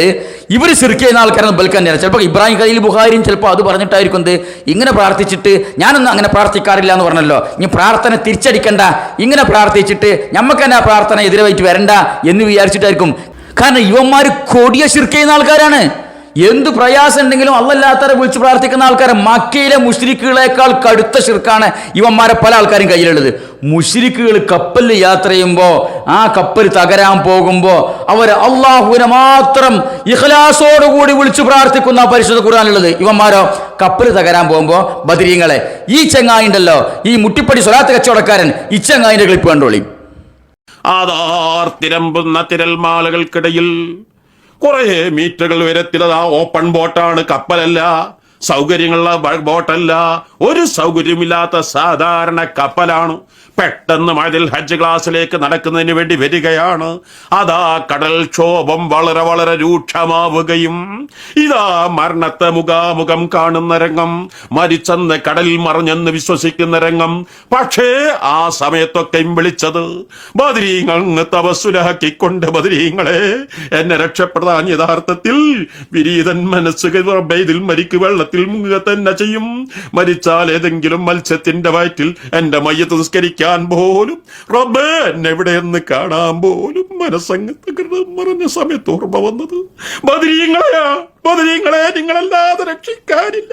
ഇവർ ശിർക്ക് ചെയ്യുന്ന ആൾക്കാരെന്ന് ബൽക്കാൻ തരാം. ചിലപ്പോൾ ഇബ്രാഹിം ഖലീൽ ബുഖാരിയും ചിലപ്പോൾ അത് പറഞ്ഞിട്ടായിരിക്കും എന്ത് ഇങ്ങനെ പ്രാർത്ഥിച്ചിട്ട് ഞാനൊന്നും അങ്ങനെ പ്രാർത്ഥിക്കാറില്ല എന്ന് പറഞ്ഞല്ലോ, ഇനി പ്രാർത്ഥന തിരിച്ചടിക്കണ്ട, ഇങ്ങനെ പ്രാർത്ഥിച്ചിട്ട് നമുക്ക് തന്നെ ആ പ്രാർത്ഥന എതിരായിട്ട് വരണ്ട എന്ന് വിചാരിച്ചിട്ടായിരിക്കും. കാരണം ഇവന്മാർ കൊടിയ ശിർക്ക് ചെയ്യുന്ന ആൾക്കാരാണ്. എന്ത് പ്രയാസം ഉണ്ടെങ്കിലും അള്ളല്ലാത്തവരെ വിളിച്ച് പ്രാർത്ഥിക്കുന്ന ആൾക്കാരെ. മക്കയിലെ മുശ്രിക്കുകളെക്കാൾ കടുത്ത ശിർക്കാണ് ഇവന്മാരെ പല ആൾക്കാരും കയ്യിലുള്ളത്. മുശ്രിക്കുകൾ കപ്പലിൽ യാത്ര ചെയ്യുമ്പോൾ, ആ കപ്പൽ തകരാൻ പോകുമ്പോൾ അവർ അള്ളാഹുവിനെ മാത്രം ഇഖ്ലാസോടുകൂടി വിളിച്ചു പ്രാർത്ഥിക്കുന്ന പരിശുദ്ധ ഖുർആനിലുള്ളത്. ഇവന്മാരോ കപ്പൽ തകരാൻ പോകുമ്പോൾ ബദരീങ്ങളെ, ഈ ചങ്ങായിണ്ടല്ലോ, ഈ മുട്ടിപ്പടി സ്വലാത്ത് കച്ചവടക്കാരൻ, ഈ ചങ്ങായിന്റെ ക്ലിപ്പ് കണ്ടോളി. ആധാർത്തിരമ്പുന്ന തിരൽമാലകൾക്കിടയിൽ കുറെ മീറ്ററുകൾ ഉയരത്തിലതാ ഓപ്പൺ ബോട്ടാണ്, കപ്പലല്ല, സൗകര്യങ്ങളുള്ള ബോട്ടല്ല, ഒരു സൗകര്യമില്ലാത്ത സാധാരണ കപ്പലാണ്. പെട്ടെന്ന് മഴയിൽ ഹജ്ജ് ക്ലാസ്സിലേക്ക് നടക്കുന്നതിന് വേണ്ടി വരികയാണ്. അതാ കടൽ ക്ഷോഭം വളരെ വളരെ രൂക്ഷമാവുകയും ഇതാ മരണത്തെ മുഖാമുഖം കാണുന്ന രംഗം, മരിച്ചെന്ന് കടലിൽ മറിഞ്ഞെന്ന് വിശ്വസിക്കുന്ന രംഗം. പക്ഷേ ആ സമയത്തൊക്കെയും വിളിച്ചത് ബദരീങ്ങൾ തപസ്സുലാക്കിക്കൊണ്ട്, ബദരീങ്ങളെ എന്നെ രക്ഷപ്പെടാൻ യഥാർത്ഥത്തിൽ വിരീതൻ മനസ്സുകൾ ഇതിൽ മരിക്കു വെള്ളത്തിൽ മുങ്ങുക തന്നെ ചെയ്യും. മരിച്ചാൽ ഏതെങ്കിലും മത്സ്യത്തിന്റെ വയറ്റിൽ എന്റെ മയ്യത്ത് നിസ്കരിക്കാൻ പോലും, റബ്ബേ എന്നെ എവിടെയെന്ന് കാണാൻ പോലും മനസ്സങ്ങ് തകർന്ന് മറിഞ്ഞ സമയത്ത് ഓർമ്മ വന്നത് ബദരീങ്ങളെയാ. ബദരീങ്ങളെ, നിങ്ങളല്ലാതെ രക്ഷിക്കാനില്ല,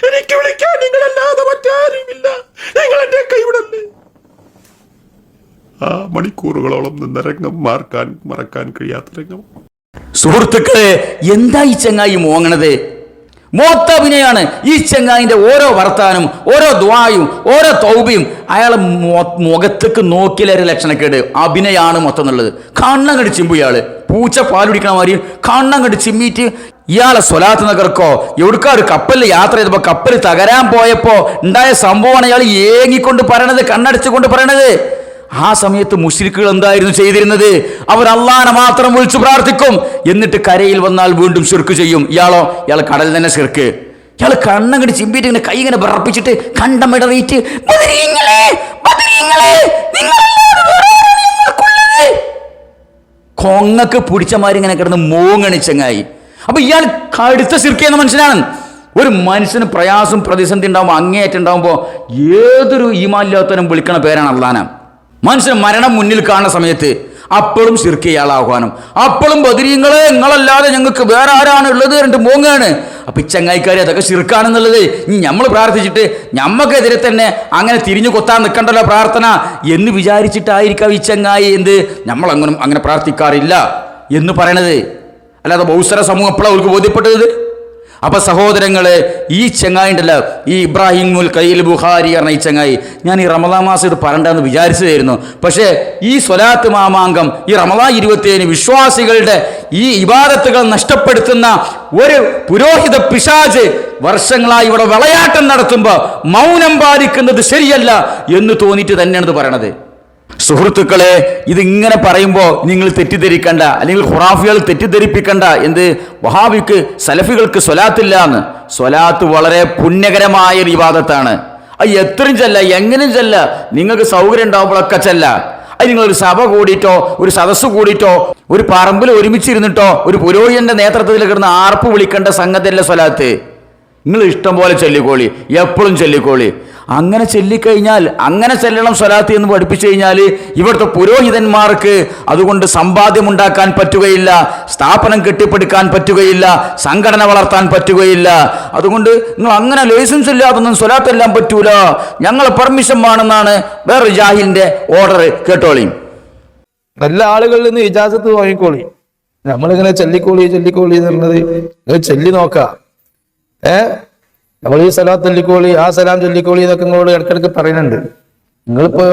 എനിക്ക് വിളിക്കാൻ നിങ്ങളല്ലാതെ മറ്റാരുമില്ല, നിങ്ങൾ എന്റെ കൈവിടല്ലേ. ആ മണിക്കൂറുകളോളം നിന്ന രംഗം മറക്കാൻ കഴിയാത്ത രംഗം. സുഹൃത്തുക്കളെ, എന്താ ഈ ചങ്ങായി മോങ്ങണത്? മോത്തഭിനയാണ് ഈ ചങ്ങായിന്റെ ഓരോ വർത്താനും, ഓരോ ദ്വായും, ഓരോ തൗബയും. അയാളെ മുഖത്തേക്ക് നോക്കിയൊരു ലക്ഷണക്കേട്, അഭിനയാണ് മൊത്തം എന്നുള്ളത്. കണ്ണം കണ്ട് ചിമ്പു ഇയാള്, പൂച്ച പാലുടിക്കണ മാതിരി കണ്ണം കണ്ട് ചിമ്മിയിട്ട് ഇയാളെ സ്വലാത്ത് നഗർക്കോ എവിടുക്കാ ഒരു കപ്പലിൽ യാത്ര ചെയ്തപ്പോ കപ്പൽ തകരാൻ പോയപ്പോ ഉണ്ടായ സംഭവമാണ് ഇയാൾ ഏങ്ങിക്കൊണ്ട് പറയണത്, കണ്ണടച്ചുകൊണ്ട് പറയണത്. ആ സമയത്ത് മുശ്രിക്കുകൾ എന്തായിരുന്നു ചെയ്തിരുന്നത്? അവർ അള്ളാനെ മാത്രം വിളിച്ചു പ്രാർത്ഥിക്കും, എന്നിട്ട് കരയിൽ വന്നാൽ വീണ്ടും ശിർക്ക് ചെയ്യും. ഇയാളോ? ഇയാൾ കടലിൽ തന്നെ ശിർക്ക്. ഇയാൾ കണ്ണങ്ങടി ചിമ്പിയിട്ട് ഇങ്ങനെ കൈ ഇങ്ങനെ വിറപ്പിച്ചിട്ട് കണ്ടമിടറിയിട്ട് കൊങ്ങക്ക് പിടിച്ചമാരി ഇങ്ങനെ കിടന്ന് മോങ്ങണിച്ചങ്ങായി. അപ്പൊ ഇയാൾ കടുത്ത ശിർക്ക് ചെയ്യുന്ന മനുഷ്യനാണ്. ഒരു മനുഷ്യന് പ്രയാസം പ്രതിസന്ധി ഉണ്ടാകുമ്പോൾ, അങ്ങേയറ്റം ഉണ്ടാകുമ്പോൾ ഏതൊരു ഈമാനില്ലാത്തവനും വിളിക്കണ പേരാണ് അള്ളാന. മനുഷ്യന് മരണം മുന്നിൽ കാണുന്ന സമയത്ത് അപ്പോഴും ശിർക്കിയാൾ ആഹ്വാനം, അപ്പോഴും ബദരീങ്ങളെ നിങ്ങളല്ലാതെ ഞങ്ങൾക്ക് വേറെ ആരാണ് ഉള്ളത് രണ്ട് മോങ്ങാണ്. അപ്പൊ ഈ ചങ്ങായിക്കാരെ അതൊക്കെ ശിർക്കാണെന്നുള്ളത് ഇനി നമ്മൾ പ്രാർത്ഥിച്ചിട്ട് ഞമ്മക്കെതിരെ തന്നെ അങ്ങനെ തിരിഞ്ഞു കൊത്താൻ നിൽക്കണ്ടല്ലോ പ്രാർത്ഥന എന്ന് വിചാരിച്ചിട്ടായിരിക്കാം ഈ ചങ്ങായി അങ്ങനെ പ്രാർത്ഥിക്കാറില്ല എന്ന് പറയണത്. അല്ലാതെ ബഹുസ്വര സമൂഹം എപ്പോഴാണ് അവർക്ക് ബോധ്യപ്പെട്ടത്? അപ്പൊ സഹോദരങ്ങളെ, ഈ ചങ്ങായി ഉണ്ടല്ലോ, ഈ ഇബ്രാഹിമുൽ ഖലീൽ ബുഖാരി പറഞ്ഞ ഈ ചങ്ങായി, ഞാൻ ഈ റമദാൻ മാസം ഇത് പറയണ്ടെന്ന് വിചാരിച്ചതായിരുന്നു. പക്ഷേ ഈ സ്വലാത്ത് മാമാങ്കം, ഈ റമദാൻ 27 വിശ്വാസികളുടെ ഈ ഇബാദത്തുകൾ നഷ്ടപ്പെടുത്തുന്ന ഒരു പുരോഹിത പിശാച് വർഷങ്ങളായി ഇവിടെ വിളയാട്ടം നടത്തുമ്പോൾ മൗനം പാലിക്കുന്നത് ശരിയല്ല എന്ന് തോന്നിയിട്ട് തന്നെയാണ് ഇത് പറയണത്. സുഹൃത്തുക്കളെ, ഇതിങ്ങനെ പറയുമ്പോൾ നിങ്ങൾ തെറ്റിദ്ധരിക്കണ്ട, അല്ലെങ്കിൽ ഖുറാഫികൾ തെറ്റിദ്ധരിപ്പിക്കണ്ട. എന്ത് വഹാബിക്ക് സലഫികൾക്ക് സ്വലാത്തില്ല എന്ന്. സ്വലാത്ത് വളരെ പുണ്യകരമായ ഒരു ഇബാദത്താണ്. അത് എത്രയും ചെല്ല, എങ്ങനെയും ചെല്ല, നിങ്ങൾക്ക് സൗകര്യം ഉണ്ടാവുമ്പോഴൊക്കെ ചെല്ല. അത് നിങ്ങളൊരു സഭ കൂടിയിട്ടോ ഒരു സദസ്സ് കൂടിയിട്ടോ ഒരു പറമ്പിൽ ഒരുമിച്ചിരുന്നിട്ടോ ഒരു പുരോഹിതന്റെ നേതൃത്വത്തിൽ കിടന്ന് ആർപ്പ് വിളിക്കേണ്ട സംഗതിയല്ല സ്വലാത്ത്. നിങ്ങൾ ഇഷ്ടം പോലെ ചൊല്ലിക്കോളി, എപ്പോഴും ചൊല്ലിക്കോളി. അങ്ങനെ ചൊല്ലിക്കഴിഞ്ഞാൽ, അങ്ങനെ ചെല്ലണം സ്വലാത്ത് എന്ന് പഠിപ്പിച്ചു കഴിഞ്ഞാൽ ഇവിടുത്തെ പുരോഹിതന്മാർക്ക് അതുകൊണ്ട് സമ്പാദ്യമുണ്ടാക്കാൻ പറ്റുകയില്ല, സ്ഥാപനം കെട്ടിപ്പടുക്കാൻ പറ്റുകയില്ല, സംഘടന വളർത്താൻ പറ്റുകയില്ല. അതുകൊണ്ട് നിങ്ങൾ അങ്ങനെ ലൈസൻസ് ഇല്ലാതൊന്നും സ്വലാത്ത് എല്ലാം പറ്റൂല, ഞങ്ങൾ പെർമിഷൻ വേണമെന്നാണ് വേറൊരു ജാഹിലിന്റെ ഓർഡർ. കേട്ടോളി, നല്ല ആളുകളിൽ നിന്ന് ഇജാസത്ത് വാങ്ങിക്കോളി. നമ്മളിങ്ങനെ ചൊല്ലിക്കോളി എന്ന് പറഞ്ഞത് ചൊല്ലി നോക്കാം. നമ്മൾ ഈ സലാത്ത് ചൊല്ലിക്കോളി, ആ സലാം ചൊല്ലിക്കോളി എന്നൊക്കെ നിങ്ങളോട് ഇടയ്ക്കിടയ്ക്ക് പറയുന്നുണ്ട്. നിങ്ങളിപ്പോ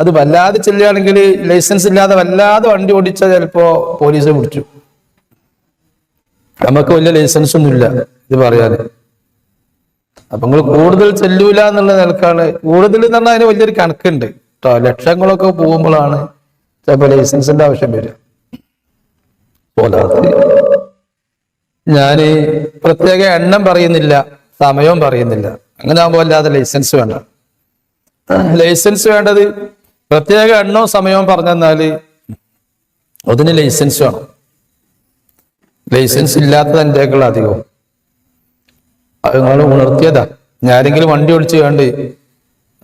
അത് വല്ലാതെ ചെല്ലുകയാണെങ്കിൽ, ലൈസൻസ് ഇല്ലാതെ വല്ലാതെ വണ്ടി ഓടിച്ചാൽ ചിലപ്പോ പോലീസ് പിടിച്ചു. നമുക്ക് വലിയ ലൈസൻസ് ഒന്നുമില്ല ഇത് പറയാതെ. അപ്പൊ നിങ്ങൾ കൂടുതൽ ചെല്ലൂല എന്നുള്ള നിലക്കാണ്. കൂടുതൽ എന്ന് പറഞ്ഞാൽ അതിന് വലിയൊരു കണക്കുണ്ട് കേട്ടോ. ലക്ഷങ്ങളൊക്കെ പോകുമ്പോഴാണ് ചിലപ്പോ ലൈസൻസിന്റെ ആവശ്യം വരിക. പോലാതെ ഞാന് പ്രത്യേക എണ്ണം പറയുന്നില്ല, സമയവും പറയുന്നില്ല. അങ്ങനെ ആകുമ്പോൾ അല്ലാതെ ലൈസൻസ് വേണ്ട. ലൈസൻസ് വേണ്ടത് പ്രത്യേക എണ്ണവും സമയവും പറഞ്ഞെന്നാല് അതിന് ലൈസൻസ് വേണം. ലൈസൻസ് ഇല്ലാത്തത് എൻ്റെ അധികവും. അത് നിങ്ങൾ ഉണർത്തിയതാ. ഞാരെങ്കിലും വണ്ടി ഓടിച്ച് കണ്ട്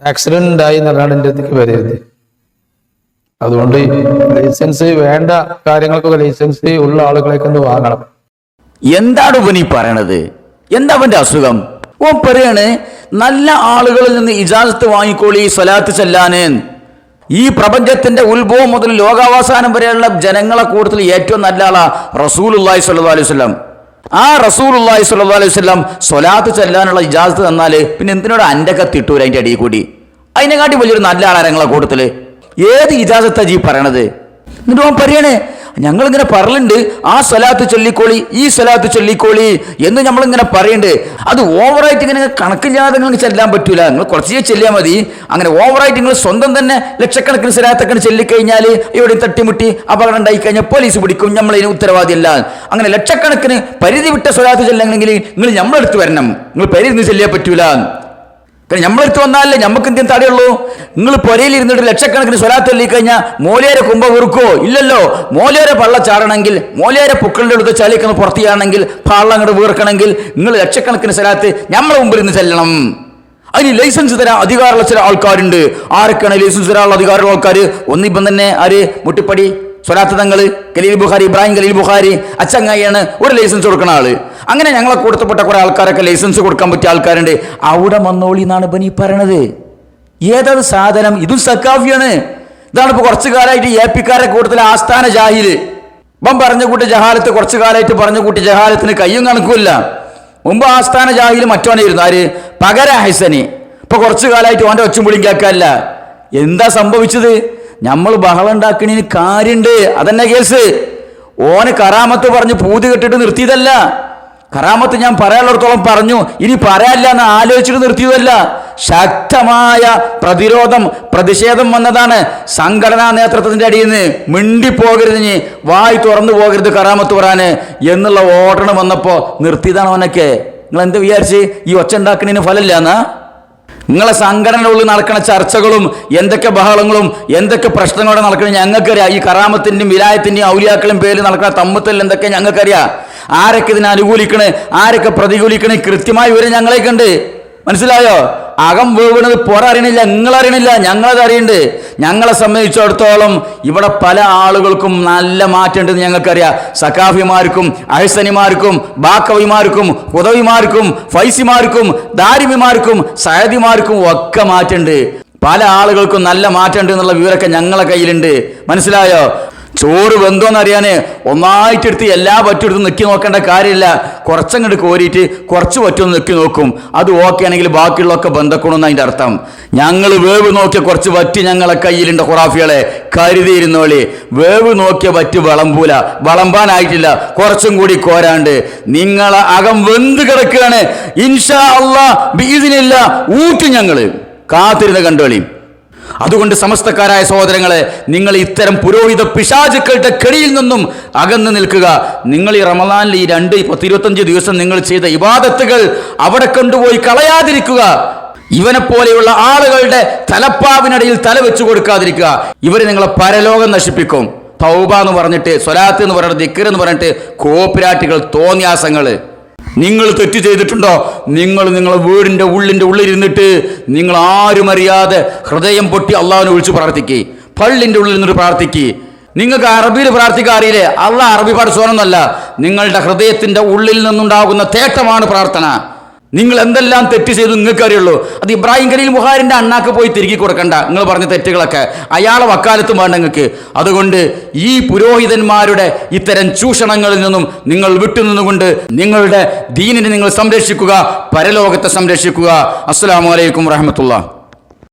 ആക്സിഡന്റ് ഉണ്ടായി എന്നല്ലാണ്ട് എൻ്റെ അടുത്തേക്ക് വരരുത്. അതുകൊണ്ട് ലൈസൻസ് വേണ്ട കാര്യങ്ങൾക്കൊക്കെ ലൈസൻസ് ഉള്ള ആളുകളേക്കൊന്ന് വാങ്ങണം. എന്താണ് ഇവൻ ഈ പറയണത്? എന്താ അവന്റെ അസുഖം? ഓൻ പറയാണ് നല്ല ആളുകളിൽ നിന്ന് ഇജാസത്ത് വാങ്ങിക്കോളി സ്വലാത്ത് ചെല്ലാന്. ഈ പ്രപഞ്ചത്തിന്റെ ഉത്ഭവം മുതൽ ലോകാവസാനം വരെയുള്ള ജനങ്ങളെ കൂടുതൽ ഏറ്റവും നല്ല ആളാ റസൂലുള്ളാഹി സ്വല്ലല്ലാഹു അലൈഹി വസല്ലം. ആ റസൂലുള്ളാഹി സ്വല്ലല്ലാഹു അലൈഹി വസല്ലം സ്വലാത്ത് ചെല്ലാനുള്ള ഇജാസത്ത് തന്നാല് പിന്നെ എന്തിനോട് അന്റെ കത്തിട്ടൂല അതിന്റെ അടിയിൽ കൂടി? അതിനെക്കാട്ടി വലിയൊരു നല്ല ആളാരങ്ങളെ കൂട്ടത്തില് ഏത് ഇജാസത്താ ജി പറയണത്? എന്നിട്ട് ഓൻ പറയണേ ഞങ്ങളിങ്ങനെ പറയലുണ്ട്, ആ സ്വലാത്ത് ചൊല്ലിക്കോളി, ഈ സ്വലാത്ത് ചൊല്ലിക്കോളി എന്ന് നമ്മളിങ്ങനെ പറയുന്നുണ്ട്. അത് ഓവറായിട്ട് ഇങ്ങനെ കണക്കില്ലാതെ നിങ്ങൾക്ക് ചെല്ലാൻ പറ്റൂല. നിങ്ങൾ കുറച്ചേ ചെല്ലിയാൽ മതി. അങ്ങനെ ഓവറായിട്ട് നിങ്ങൾ സ്വന്തം തന്നെ ലക്ഷക്കണക്കിന് സ്വലാത്തൊക്കെ ചൊല്ലിക്കഴിഞ്ഞാൽ എവിടെയും തട്ടിമുട്ടി അപകടം ഉണ്ടായി കഴിഞ്ഞാൽ പോലീസ് പിടിക്കും, നമ്മളതിന് ഉത്തരവാദിയല്ല. അങ്ങനെ ലക്ഷക്കണക്കിന് പരിധി വിട്ട സ്വലാത്ത് ചെല്ലണമെങ്കിൽ നിങ്ങൾ നമ്മളെടുത്ത് വരണം, നിങ്ങൾ പരിധി ചെല്ലിയാൽ പറ്റൂല. കാരണം നമ്മളെടുത്ത് വന്നാലല്ലേ നമുക്ക് എന്തെങ്കിലും തടയുള്ളൂ. നിങ്ങൾ പുരയിൽ ഇരുന്നിട്ട് ലക്ഷക്കണക്കിന് സ്വലാത്ത് ചൊല്ലി കഴിഞ്ഞാൽ മോലിയാരെ കുമ്പ വെറുക്കോ? ഇല്ലല്ലോ. മോലിയാരെ പള്ള ചാടണമെങ്കിൽ, മോലിയാരെ പുക്കളുടെ അടുത്ത് ചളിക്കുന്ന പുറത്തിയാണെങ്കിൽ, പള്ള അങ്ങോട്ട് വീർക്കണമെങ്കിൽ നിങ്ങൾ ലക്ഷക്കണക്കിന് സ്വലാത്ത് നമ്മളെ മുമ്പിൽ നിന്ന് ചെല്ലണം. അതിന് ലൈസൻസ് തരാൻ അധികാരമുള്ള ചില ആൾക്കാരുണ്ട്. ആരൊക്കെയാണ് ലൈസൻസ് തരാനുള്ള അധികാരമുള്ള ആൾക്കാർ? ഒന്നിപ്പം തന്നെ ആര്? മുട്ടിപ്പടി സ്വലാത്ത് തങ്ങൾ ഖലീൽ ബുഖാരി, ഇബ്രാഹിം ഖലീൽ ബുഖാരി അച്ചങ്ങായിയാണ് ഒരു ലൈസൻസ് കൊടുക്കുന്ന ആള്. അങ്ങനെ ഞങ്ങളെ കൊടുത്തപ്പെട്ട കുറെ ആൾക്കാരൊക്കെ ലൈസൻസ് കൊടുക്കാൻ പറ്റിയ ആൾക്കാരുണ്ട്. അവിടെ വന്നോളി എന്നാണ് ഇപ്പം ഈ പറയണത്. ഏതത് സാധനം? ഇതും സക്കാഫിയാണ്. ഇതാണ് ഇപ്പൊ കുറച്ചു കാലമായിട്ട് ഏപ്പിക്കാരെ കൂടുതൽ ആസ്ഥാന ജാഹില്. ഇപ്പം പറഞ്ഞ കൂട്ടി ജഹാലത്ത് കുറച്ചു കാലമായിട്ട് പറഞ്ഞ കൂട്ടി ജഹാലത്തിന് കയ്യും കണക്കുമില്ല. മുമ്പ് ആസ്ഥാന ജാഹില് മറ്റോനായിരുന്നു. ആര്? പകര ഹസനി. ഇപ്പൊ കുറച്ചു കാലമായിട്ട് ഓന്റെ ഒച്ചും പുളിയും കേൾക്കാനില്ല. എന്താ സംഭവിച്ചത്? നമ്മൾ ബഹളം ഉണ്ടാക്കണതിന് കാര്യണ്ട്, അതന്നെ കേസ്. ഓന് കറാമത്ത് പറഞ്ഞ് പൂതി കെട്ടിട്ട് നിർത്തിയതല്ല. കറാമത്ത് ഞാൻ പറയാനുള്ളിടത്തോളം പറഞ്ഞു, ഇനി പറയാനില്ല എന്ന് ആലോചിച്ചിട്ട് നിർത്തിയതല്ല. ശക്തമായ പ്രതിഷേധം വന്നതാണ് സംഘടനാ നേതൃത്വത്തിന്റെ അടിയിൽ നിന്ന്. മിണ്ടിപ്പോകരുത്, ഇനി വായി തുറന്നു പോകരുത് കറാമത്ത് പറയാന് എന്നുള്ള ഓർഡർ വന്നപ്പോ നിർത്തിയതാണ് അവനൊക്കെ. നിങ്ങൾ എന്ത് വിചാരിച്ച് ഈ ഒച്ച ഉണ്ടാക്കണതിന് ഫലമില്ല എന്നാ? നിങ്ങളെ സംഘടനയുള്ളിൽ നടക്കുന്ന ചർച്ചകളും എന്തൊക്കെ ബഹളങ്ങളും എന്തൊക്കെ പ്രശ്നങ്ങളോടെ നടക്കണം ഞങ്ങൾക്കറിയാം. ഈ കറാമത്തിന്റെയും വിലായത്തിന്റെയും ഔലിയാക്കളും പേരിൽ നടക്കുന്ന തമ്മിത്തൽ എന്തൊക്കെ ഞങ്ങൾക്കറിയാം. ആരൊക്കെ ഇതിനെ അനുകൂലിക്കണേ, ആരൊക്കെ പ്രതികൂലിക്കണേ കൃത്യമായ വിവരം ഞങ്ങളെ കണ്ട് മനസ്സിലായോ? അകം വേവണത് പുറ അറിയണില്ല, നിങ്ങളറിയണില്ല, ഞങ്ങളത് അറിയണ്ട്. ഞങ്ങളെ സംബന്ധിച്ചിടത്തോളം ഇവിടെ പല ആളുകൾക്കും നല്ല മാറ്റമുണ്ടെന്ന് ഞങ്ങൾക്കറിയാം. സക്കാഫിമാർക്കും അഹ്സനിമാർക്കും ബാക്കവിമാർക്കും ഹുദവിമാർക്കും ഫൈസിമാർക്കും ദാരിമിമാർക്കും സയദിമാർക്കും ഒക്കെ മാറ്റമുണ്ട്. പല ആളുകൾക്കും നല്ല മാറ്റമുണ്ട് എന്നുള്ള വിവരമൊക്കെ ഞങ്ങളെ കയ്യിലുണ്ട്. മനസ്സിലായോ? ചോറ് വെന്തോന്ന് അറിയാന് ഒന്നായിട്ടെടുത്ത് എല്ലാ പറ്റെടുത്ത് നിൽക്കി നോക്കേണ്ട കാര്യമില്ല. കുറച്ചങ്ങോട്ട് കോരിയിട്ട് കുറച്ച് പറ്റുമെന്ന് നിൽക്കി നോക്കും. അത് ഓക്കെ ആണെങ്കിൽ ബാക്കിയുള്ളതൊക്കെ ബന്ധക്കണമെന്ന് അതിൻ്റെ അർത്ഥം. ഞങ്ങൾ വേവ് നോക്കിയ കുറച്ച് വറ്റ് ഞങ്ങളെ കയ്യിലുണ്ട്. ഖുറാഫികളെ കരുതിയിരുന്നോളി, വേവ് നോക്കിയ വറ്റ് വിളമ്പൂല, വിളമ്പാനായിട്ടില്ല, കുറച്ചും കൂടി കോരാണ്ട്. നിങ്ങളെ അകം വെന്ത് കിടക്കുകയാണ്. ഇൻഷാ അല്ലാഹ് ബിഇദ്നില്ലാ ഊട്ടി ഞങ്ങൾ കാത്തിരുന്ന് കണ്ടോളി. അതുകൊണ്ട് സമസ്തക്കാരായ സഹോദരങ്ങളെ, നിങ്ങൾ ഇത്തരം പുരോഹിത പിശാചുക്കളുടെ കെണിയിൽ നിന്നും അകന്നു നിൽക്കുക. നിങ്ങൾ ഈ റമദാനിൽ ഈ 25 ദിവസം നിങ്ങൾ ചെയ്ത ഇബാദത്തുകൾ അവിടെ കൊണ്ടുപോയി കളയാതിരിക്കുക. ഇവനെ പോലെയുള്ള ആളുകളുടെ തലപ്പാവിനിടയിൽ തല വെച്ചു കൊടുക്കാതിരിക്കുക. ഇവർ നിങ്ങളെ പരലോകം നശിപ്പിക്കും. തൗബ എന്ന് പറഞ്ഞിട്ട്, സ്വലാത്ത് എന്ന് പറഞ്ഞിട്ട്, ദിക്ർ എന്ന് പറഞ്ഞിട്ട് കോപ്പിരാട്ടികൾ, തോന്നിയാസങ്ങൾ. നിങ്ങൾ തെറ്റ് ചെയ്തിട്ടുണ്ടോ? നിങ്ങളെ വീടിൻ്റെ ഉള്ളിലിരുന്നിട്ട് നിങ്ങൾ ആരും അറിയാതെ ഹൃദയം പൊട്ടി അള്ളാഹുവിനെ വിളിച്ച് പ്രാർത്ഥിക്കുക. പള്ളിൻ്റെ ഉള്ളിൽ നിന്നിട്ട് പ്രാർത്ഥിക്കുക. നിങ്ങൾക്ക് അറബിയിൽ പ്രാർത്ഥിക്കാൻ അറിയില്ലേ? അള്ളാഹ് അറബി പഠിച്ചോണമെന്നല്ല, നിങ്ങളുടെ ഹൃദയത്തിൻ്റെ ഉള്ളിൽ നിന്നുണ്ടാകുന്ന തേട്ടമാണ് പ്രാർത്ഥന. നിങ്ങൾ എന്തെല്ലാം തെറ്റ് ചെയ്തു നിങ്ങൾക്കറിയുള്ളൂ. അത് ഇബ്രാഹിം ഖലീൽ ബുഖാരിന്റെ അണ്ണാക്ക് പോയി തിരികെ കൊടുക്കണ്ട. നിങ്ങൾ പറഞ്ഞ തെറ്റുകളൊക്കെ അയാളെ വക്കാലത്തും വേണ്ട നിങ്ങൾക്ക്. അതുകൊണ്ട് ഈ പുരോഹിതന്മാരുടെ ഇത്തരം ചൂഷണങ്ങളിൽ നിന്നും നിങ്ങൾ വിട്ടുനിന്നുകൊണ്ട് നിങ്ങളുടെ ദീനിനെ നിങ്ങൾ സംരക്ഷിക്കുക, പരലോകത്തെ സംരക്ഷിക്കുക. അസ്സലാമു അലൈക്കും വറഹ്മത്തുള്ളാഹി.